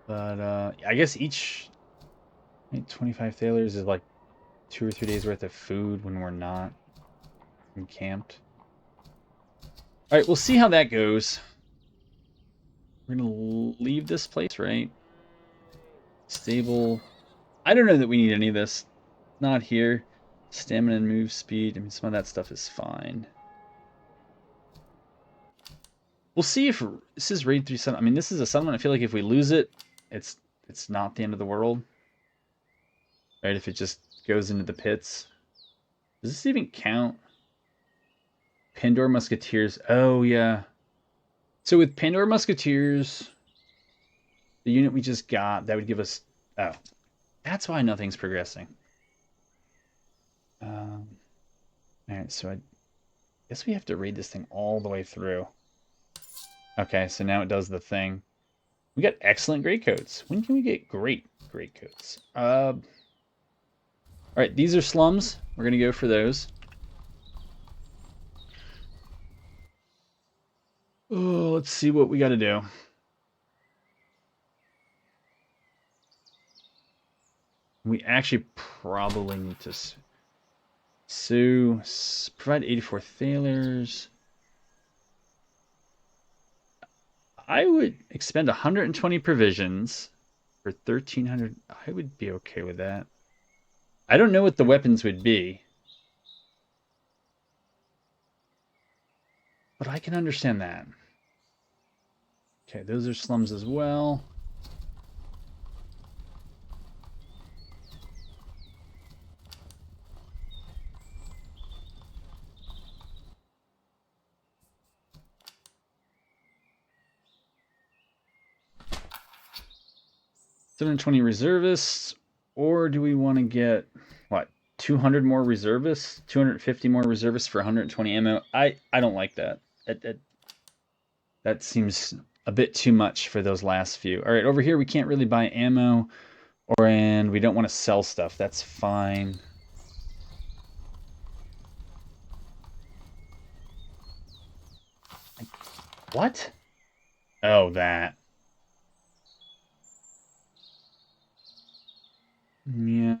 But I guess each 25 thalers is like 2 or 3 days worth of food when we're not encamped. All right, we'll see how that goes. We're gonna leave this place, right? Stable. I don't know that we need any of this. Not here. Stamina and move speed. I mean, some of that stuff is fine. We'll see if this is raid 3 settlement. I mean, this is a settlement. I feel like if we lose it, it's not the end of the world. Right? If it just goes into the pits. Does this even count? Pandora Musketeers. Oh, yeah. So with Pandora Musketeers, the unit we just got, that would give us... Oh. That's why nothing's progressing. Alright, so I guess we have to raid this thing all the way through. Okay, so now it does the thing. We got excellent greatcoats. When can we get great greatcoats? Alright, these are slums. We're going to go for those. Oh, let's see what we got to do. We actually probably need to provide 84 thalers. I would expend 120 provisions for 1,300. I would be okay with that. I don't know what the weapons would be, but I can understand that. Okay, those are slums as well. $720 reservists, or do we want to get what? 200 more reservists, 250 more reservists for 120 ammo. I don't like that. That seems a bit too much for those last few. All right, over here we can't really buy ammo, and we don't want to sell stuff. That's fine. What? Oh, that. Yeah.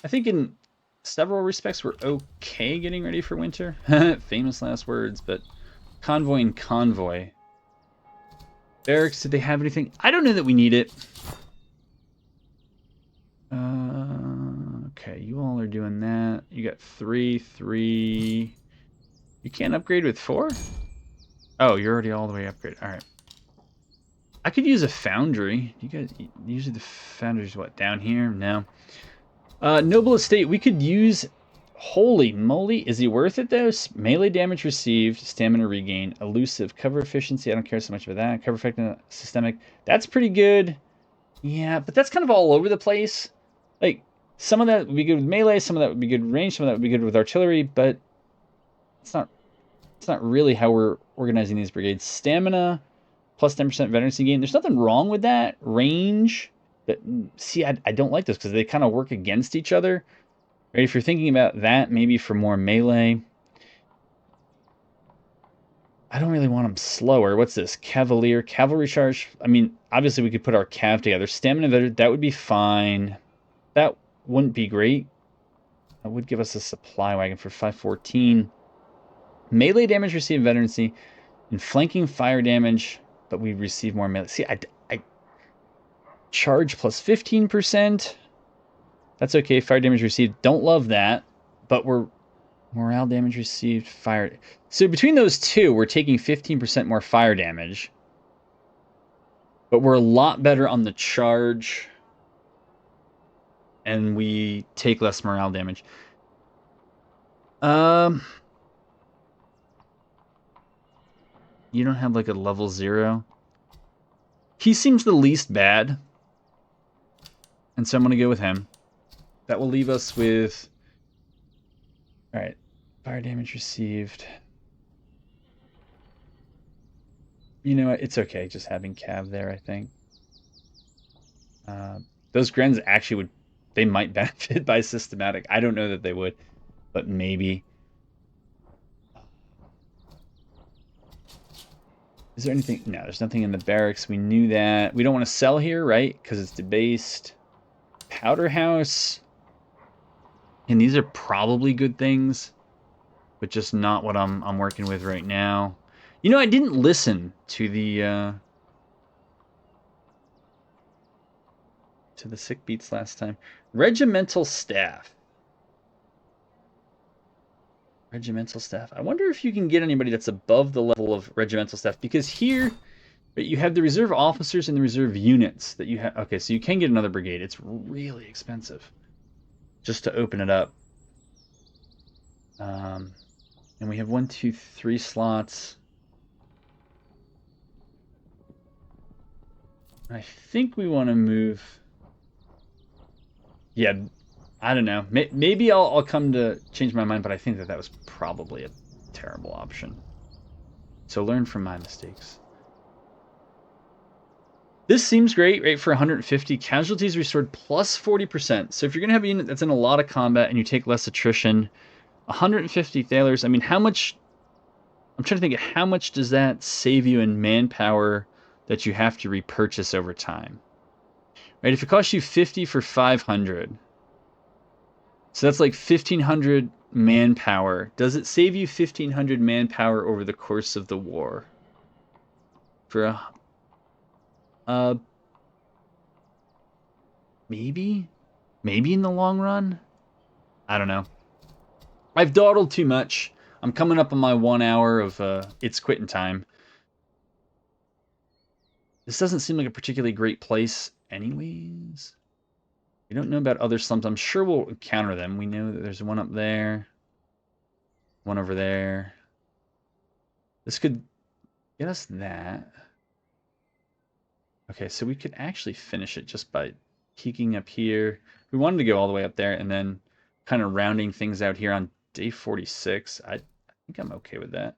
I think in several respects we're okay getting ready for winter. Famous last words, but convoy and convoy. Barracks, did they have anything? I don't know that we need it. Okay, you all are doing that. You got 3, 3. You can't upgrade with 4? Oh, you're already all the way upgraded. All right. I could use a foundry. You guys, usually the foundry's what, down here? No. Noble Estate, we could use... Holy moly, is he worth it though? Melee damage received, stamina regain, elusive, cover efficiency, I don't care so much about that. Cover effect, systemic, that's pretty good. Yeah, but that's kind of all over the place. Like, some of that would be good with melee, some of that would be good with range, some of that would be good with artillery, but it's not really how we're organizing these brigades. Stamina, plus 10% veterancy gain. There's nothing wrong with that. Range, but see, I don't like this because they kind of work against each other. Right, if you're thinking about that, maybe for more melee. I don't really want them slower. What's this? Cavalier, cavalry charge. I mean, obviously we could put our cav together. Stamina, that would be fine. That wouldn't be great. That would give us a supply wagon for 514. Melee damage received veterancy, and flanking fire damage, but we receive more melee. See, I charge plus 15%. That's okay. Fire damage received. Don't love that, but we're morale damage received. Fire. So between those two, we're taking 15% more fire damage, but we're a lot better on the charge, and we take less morale damage. You don't have like a level 0. He seems the least bad, and so I'm gonna go with him. That will leave us with... Alright, fire damage received. You know what, it's okay just having cav there, I think. Those Grens actually would... They might benefit by systematic. I don't know that they would, but maybe. Is there anything? No, there's nothing in the barracks. We knew that. We don't want to sell here, right? Because it's debased. Powder house. And these are probably good things, but just not what I'm working with right now. You know, I didn't listen to the sick beats last time. Regimental staff. Regimental staff. I wonder if you can get anybody that's above the level of regimental staff, because here you have the reserve officers and the reserve units that you have. Okay, so you can get another brigade. It's really expensive just to open it up. And we have 1, 2, 3 slots. I think we want to move. Yeah, I don't know. Maybe I'll come to change my mind, but I think that was probably a terrible option. So learn from my mistakes. This seems great, right? For 150 casualties restored plus 40%. So if you're gonna have a unit that's in a lot of combat and you take less attrition, 150 thalers. I mean, how much I'm trying to think of how much does that save you in manpower that you have to repurchase over time. Right, if it costs you 50 for 500, so that's like 1,500 manpower. Does it save you 1,500 manpower over the course of the war? For maybe in the long run? I don't know. I've dawdled too much. I'm coming up on my 1 hour of it's quitting time. This doesn't seem like a particularly great place anyways. We don't know about other slums. I'm sure we'll encounter them. We know that there's one up there. One over there. This could get us that. Okay, so we could actually finish it just by peeking up here. We wanted to go all the way up there and then kind of rounding things out here on day 46. I think I'm okay with that.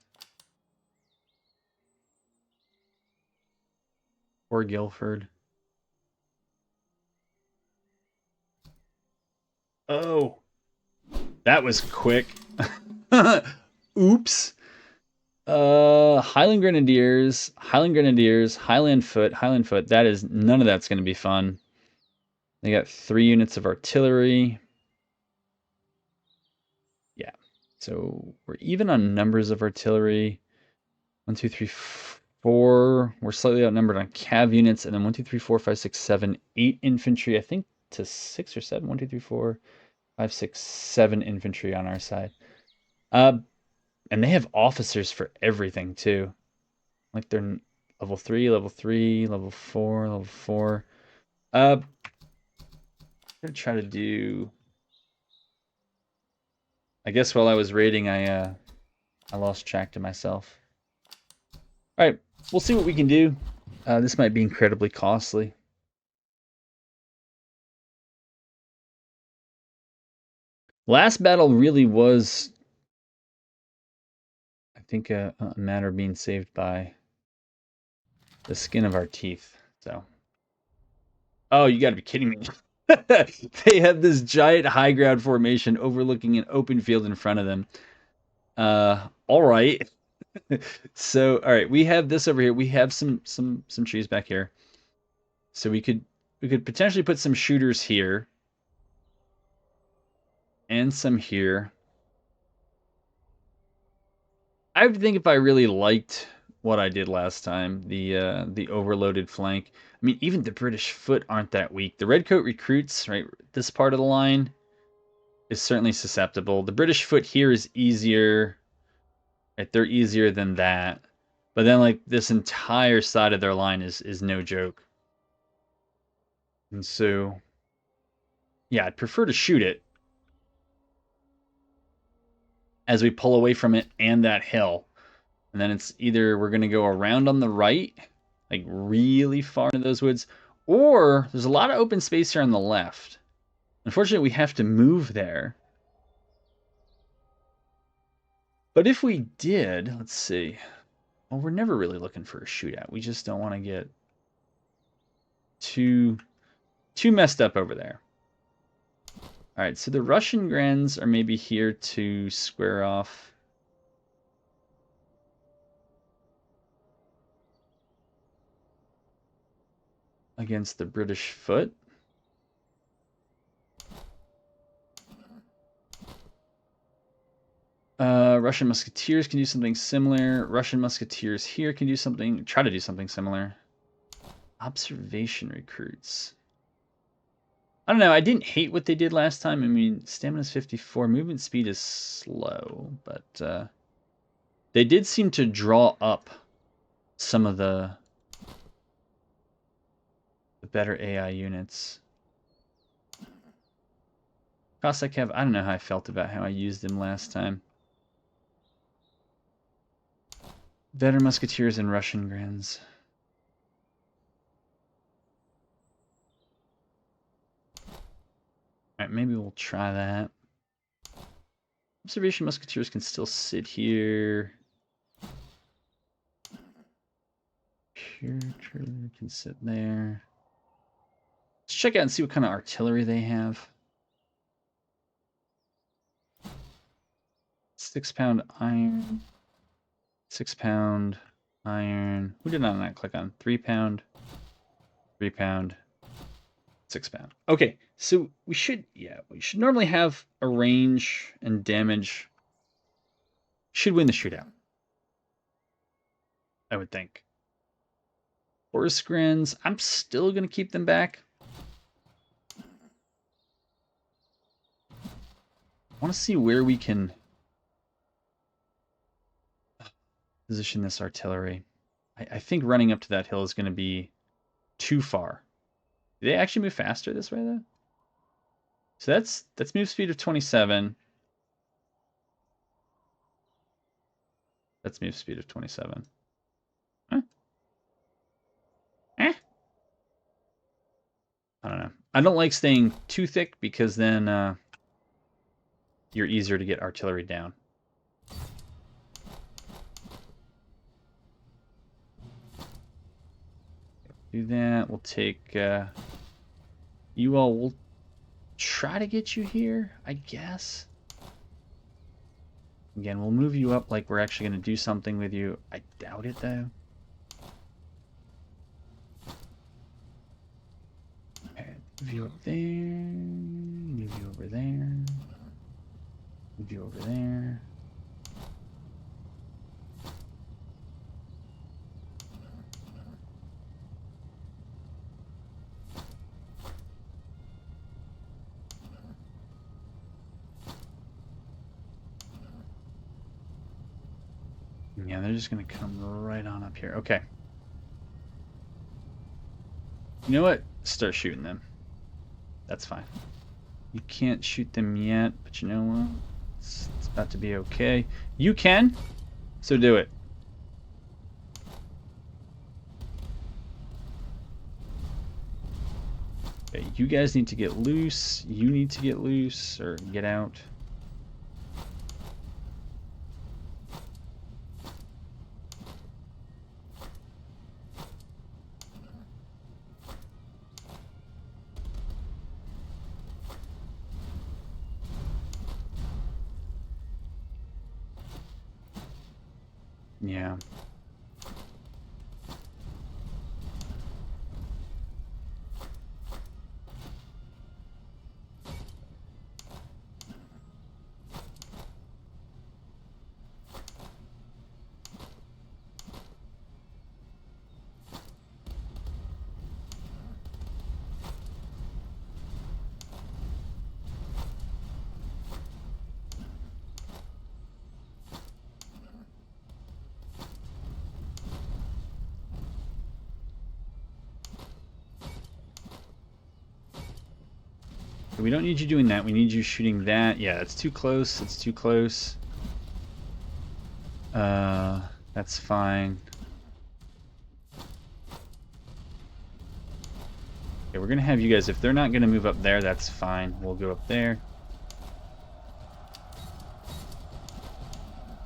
Or Guildford. Oh, that was quick. Oops. Highland Grenadiers, Highland Foot. That is, none of that's going to be fun. They got 3 units of artillery. Yeah. So we're even on numbers of artillery. 1, 2, 3, 4. We're slightly outnumbered on cav units, and then 1, 2, 3, 4, 5, 6, 7, 8 infantry. I think to 6 or 7. 1, 2, 3, 4, 5, 6, 7 infantry on our side. And they have officers for everything too. Like they're level 3, level 3, level 4, level 4. I'm gonna try to do. I guess while I was raiding, I lost track to myself. All right, we'll see what we can do. This might be incredibly costly. Last battle really was, I think, a matter of being saved by the skin of our teeth. So, oh, you got to be kidding me! They have this giant high ground formation overlooking an open field in front of them. All right. So, all right, we have this over here. We have some trees back here. So we could potentially put some shooters here and some here. I think if I really liked what I did last time, the overloaded flank. I mean, even the British foot aren't that weak. The redcoat recruits, right? This part of the line is certainly susceptible. The British foot here is easier. Right? They're easier than that. But then like this entire side of their line is no joke. And so yeah, I'd prefer to shoot it as we pull away from it and that hill. And then it's either we're going to go around on the right, like really far into those woods, or there's a lot of open space here on the left. Unfortunately, we have to move there. But if we did, let's see. Well, we're never really looking for a shootout. We just don't want to get too messed up over there. All right, so the Russian Grens are maybe here to square off. Against the British foot. Russian Musketeers can do something similar. Russian Musketeers here can do something, try to do something similar. Observation recruits. I don't know, I didn't hate what they did last time. I mean, stamina's 54, movement speed is slow, but they did seem to draw up some of the better AI units. Cossack Cav, I don't know how I felt about how I used him last time. Veteran Musketeers and Russian Grens. Alright, maybe we'll try that. Observation Musketeers can still sit here. Pure Trailer can sit there. Let's check out and see what kind of artillery they have. 6-pound iron. 6-pound iron. Who did I not click on? 3-pound, 3-pound, 6-pound. Okay, so we should normally have a range and damage. Should win the shootout, I would think. Forest Grins, I'm still gonna keep them back. I want to see where we can position this artillery. I think running up to that hill is going to be too far. Do they actually move faster this way, though? So that's move speed of 27. That's move speed of 27. Huh? Eh? I don't know. I don't like staying too thick because then you're easier to get artillery down. Do that. We'll take you all. We'll try to get you here, I guess. Again, we'll move you up like we're actually going to do something with you. I doubt it, though. Okay, move you up there. Move you over there. Move you over there. Yeah, they're just going to come right on up here. Okay. You know what? Start shooting them. That's fine. You can't shoot them yet, but you know what? It's about to be okay. You can, so do it. Okay, you guys need to get loose. You need to get loose or get out. Yeah. We don't need you doing that. We need you shooting that. Yeah, it's too close. It's too close. That's fine. Okay, we're gonna have you guys. If they're not gonna move up there, that's fine. We'll go up there.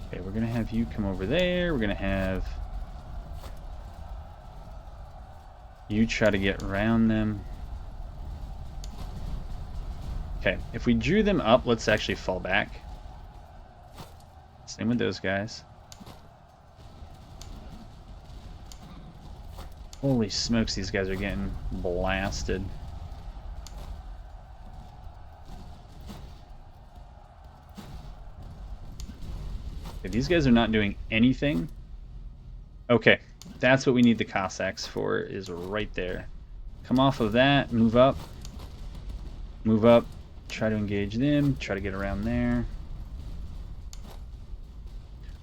Okay, we're gonna have you come over there. We're gonna have you try to get around them. Okay, if we drew them up, let's actually fall back. Same with those guys. Holy smokes, these guys are getting blasted. Okay, these guys are not doing anything. Okay, that's what we need the Cossacks for, is right there. Come off of that, move up. Move up. Try to engage them, try to get around there.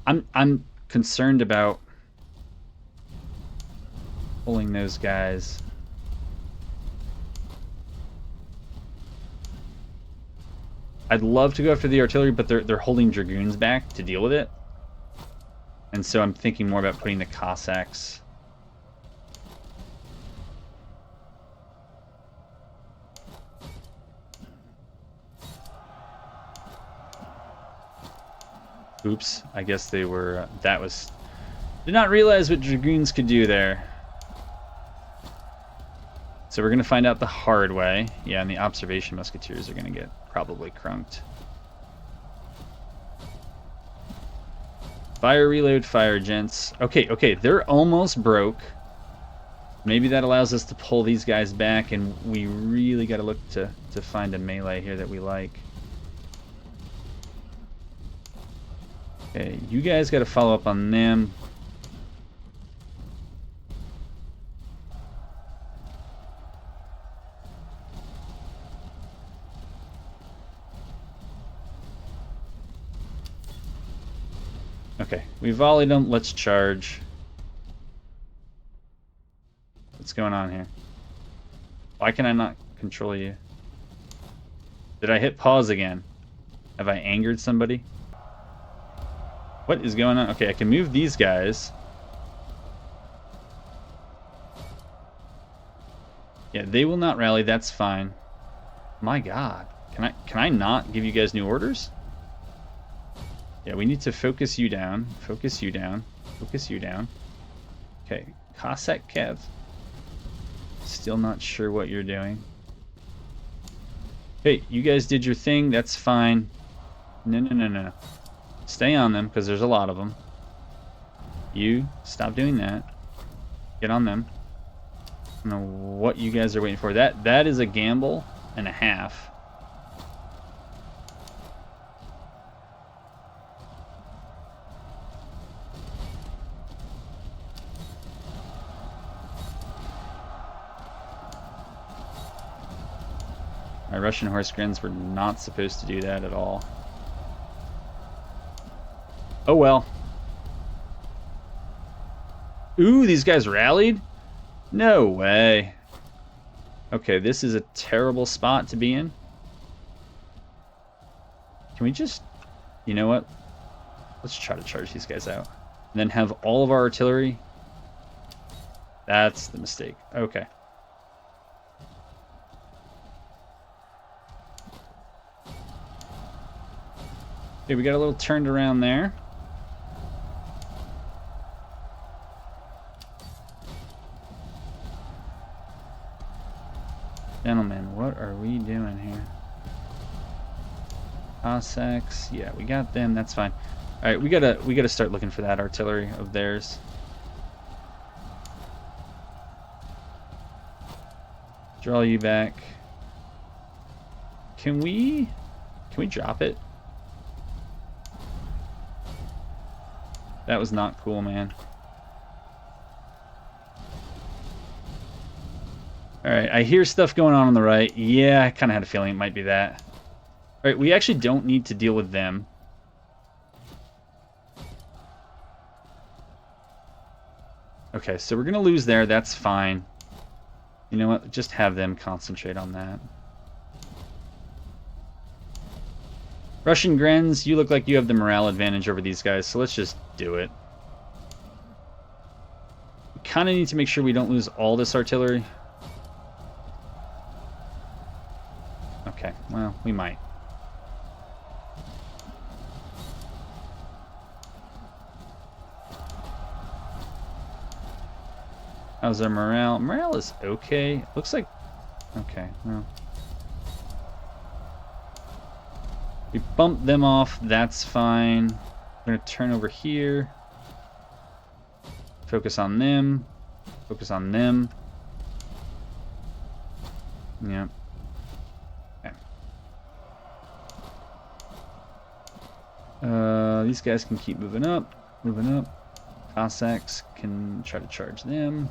I'm concerned about pulling those guys. I'd love to go after the artillery, but they're holding dragoons back to deal with it. And so I'm thinking more about putting the Cossacks. Oops, I guess they were, did not realize what dragoons could do there. So we're going to find out the hard way. Yeah, and the observation musketeers are going to get probably crunked. Fire reload, fire, gents. Okay, okay, they're almost broke. Maybe that allows us to pull these guys back, and we really got to look to find a melee here that we like. Okay, you guys got to follow up on them. Okay, we volleyed them. Let's charge. What's going on here? Why can I not control you? Did I hit pause again? Have I angered somebody? What is going on? Okay, I can move these guys. Yeah, they will not rally. That's fine. My God, can I not give you guys new orders? Yeah, we need to focus you down. Focus you down. Focus you down. Okay, Cossack Kev. Still not sure what you're doing. Hey, you guys did your thing. That's fine. No, no, no, no. Stay on them, because there's a lot of them. You, stop doing that. Get on them. I don't know what you guys are waiting for. That is a gamble and a half. My Russian horse grins were not supposed to do that at all. Oh well. Ooh, these guys rallied? No way. Okay, this is a terrible spot to be in. Can we just... You know what? Let's try to charge these guys out. And then have all of our artillery. That's the mistake. Okay. Okay, we got a little turned around there. Gentlemen, what are we doing here? Cossacks, yeah, we got them. That's fine. All right, we gotta start looking for that artillery of theirs. Draw you back. Can we drop it? That was not cool, man. Alright, I hear stuff going on the right. Yeah, I kind of had a feeling it might be that. Alright, we actually don't need to deal with them. Okay, so we're going to lose there. That's fine. You know what? Just have them concentrate on that. Russian Grens, you look like you have the morale advantage over these guys, so let's just do it. We kind of need to make sure we don't lose all this artillery. Okay, well, we might. How's our morale? Morale is okay. Looks like... Okay, well... We bumped them off. That's fine. We're going to turn over here. Focus on them. Focus on them. Yep. Okay. These guys can keep moving up. Moving up. Cossacks can try to charge them.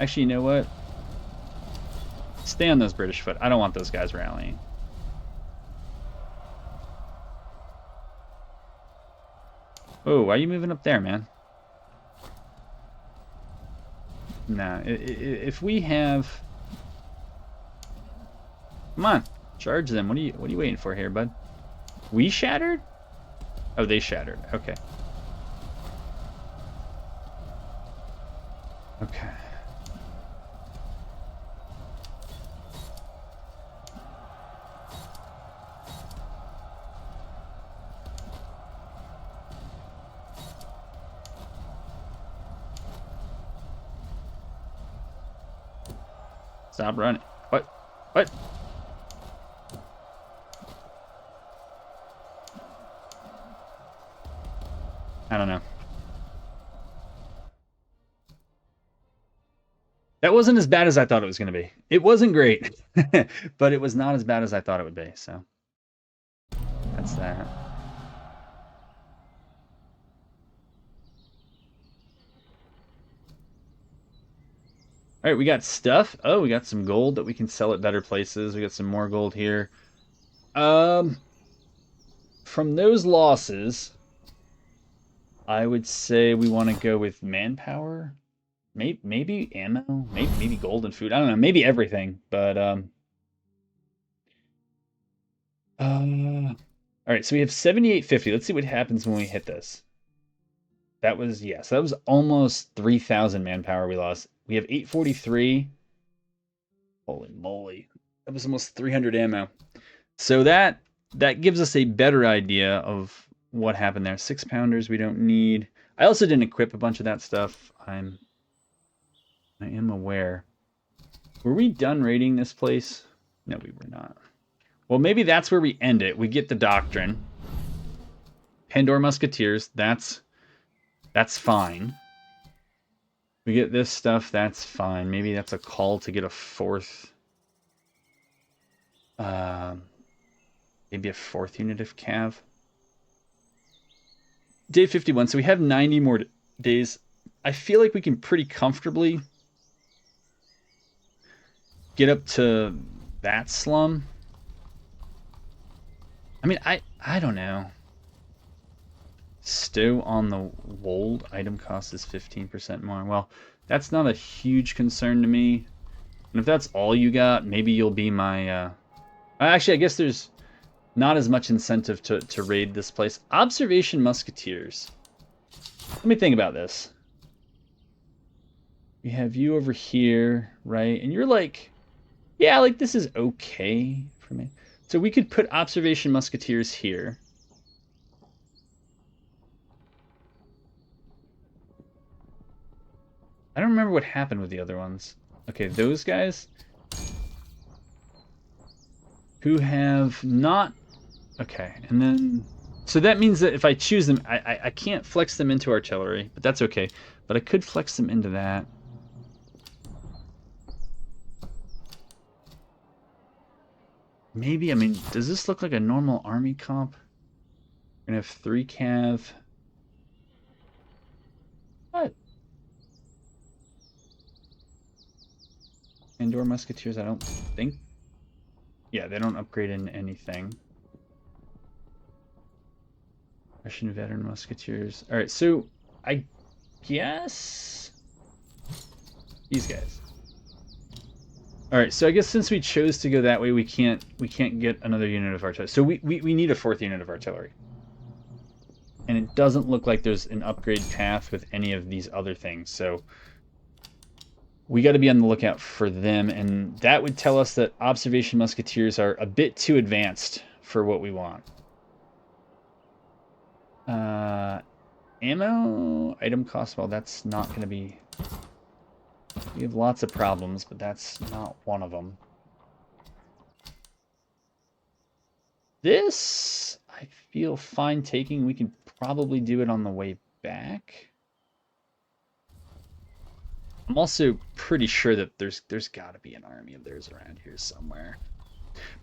Actually, you know what? Stay on those British foot. I don't want those guys rallying. Oh, why are you moving up there, man? Nah, if we have... Come on, charge them. What are you waiting for here, bud? We shattered? Oh, they shattered. Okay. Okay. Stop running. What? What? I don't know. That wasn't as bad as I thought it was going to be. It wasn't great, but it was not as bad as I thought it would be. So that's that. All right, we got stuff. Oh, we got some gold that we can sell at better places. We got some more gold here. From those losses, I would say we want to go with manpower. Maybe ammo, maybe gold and food. I don't know, maybe everything. But all right. So we have 7850. Let's see what happens when we hit this. That was yes. That was almost 3,000 manpower we lost. We have 843. Holy moly, that was almost 300 ammo. So that gives us a better idea of what happened there. 6-pounders we don't need. I also didn't equip a bunch of that stuff. I am aware. Were we done raiding this place? No, we were not. Well, maybe that's where we end it. We get the doctrine. Pandora Musketeers, that's fine. We get this stuff, that's fine. Maybe that's a call to get a fourth. Maybe a fourth unit of cav. Day 51, so we have 90 more days. I feel like we can pretty comfortably get up to that slum. I mean, I don't know. Stow on the wold item cost is 15% more. Well, that's not a huge concern to me. And if that's all you got, maybe you'll be my... Actually, I guess there's not as much incentive to raid this place. Observation Musketeers. Let me think about this. We have you over here, right? And you're like, yeah, like this is okay for me. So we could put Observation Musketeers here. I don't remember what happened with the other ones. Okay, those guys who have not... Okay, and then... So that means that if I choose them, I can't flex them into artillery, but that's okay. But I could flex them into that. Maybe, I mean, does this look like a normal army comp? We're going to have 3 cav. What? Indoor Musketeers, I don't think. Yeah, they don't upgrade in anything. Russian Veteran Musketeers. Alright, so I guess these guys. Alright, so I guess since we chose to go that way, we can't get another unit of artillery. So we need a 4th unit of artillery. And it doesn't look like there's an upgrade path with any of these other things, so we got to be on the lookout for them, and that would tell us that Observation Musketeers are a bit too advanced for what we want. Ammo, item cost, well, that's not going to be... We have lots of problems, but that's not one of them. This, I feel fine taking. We can probably do it on the way back. I'm also pretty sure that there's got to be an army of theirs around here somewhere.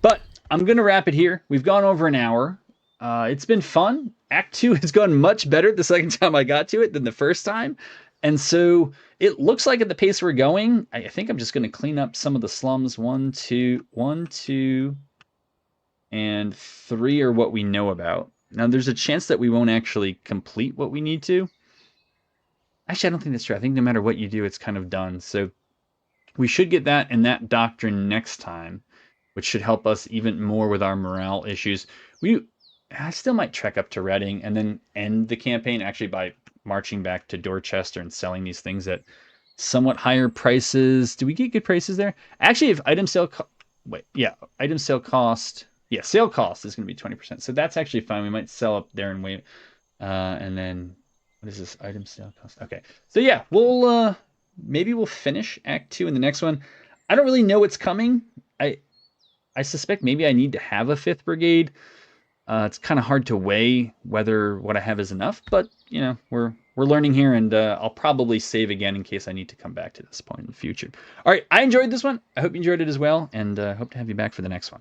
But I'm going to wrap it here. We've gone over an hour. It's been fun. Act 2 has gone much better the second time I got to it than the first time. And so it looks like at the pace we're going, I think I'm just going to clean up some of the slums. 1, 2, and 3 are what we know about. Now, there's a chance that we won't actually complete what we need to. Actually, I don't think that's true. I think no matter what you do, it's kind of done. So we should get that and that doctrine next time, which should help us even more with our morale issues. I still might trek up to Reading and then end the campaign actually by marching back to Dorchester and selling these things at somewhat higher prices. Do we get good prices there? Actually, if item sale... item sale cost... Yeah, sale cost is going to be 20%. So that's actually fine. We might sell up there and wait. And then... What is this? Item sale cost. Okay. So yeah, we'll maybe we'll finish Act 2 in the next one. I don't really know what's coming. I suspect maybe I need to have a 5th brigade. It's kind of hard to weigh whether what I have is enough, but you know, we're learning here, and I'll probably save again in case I need to come back to this point in the future. All right, I enjoyed this one. I hope you enjoyed it as well, and hope to have you back for the next one.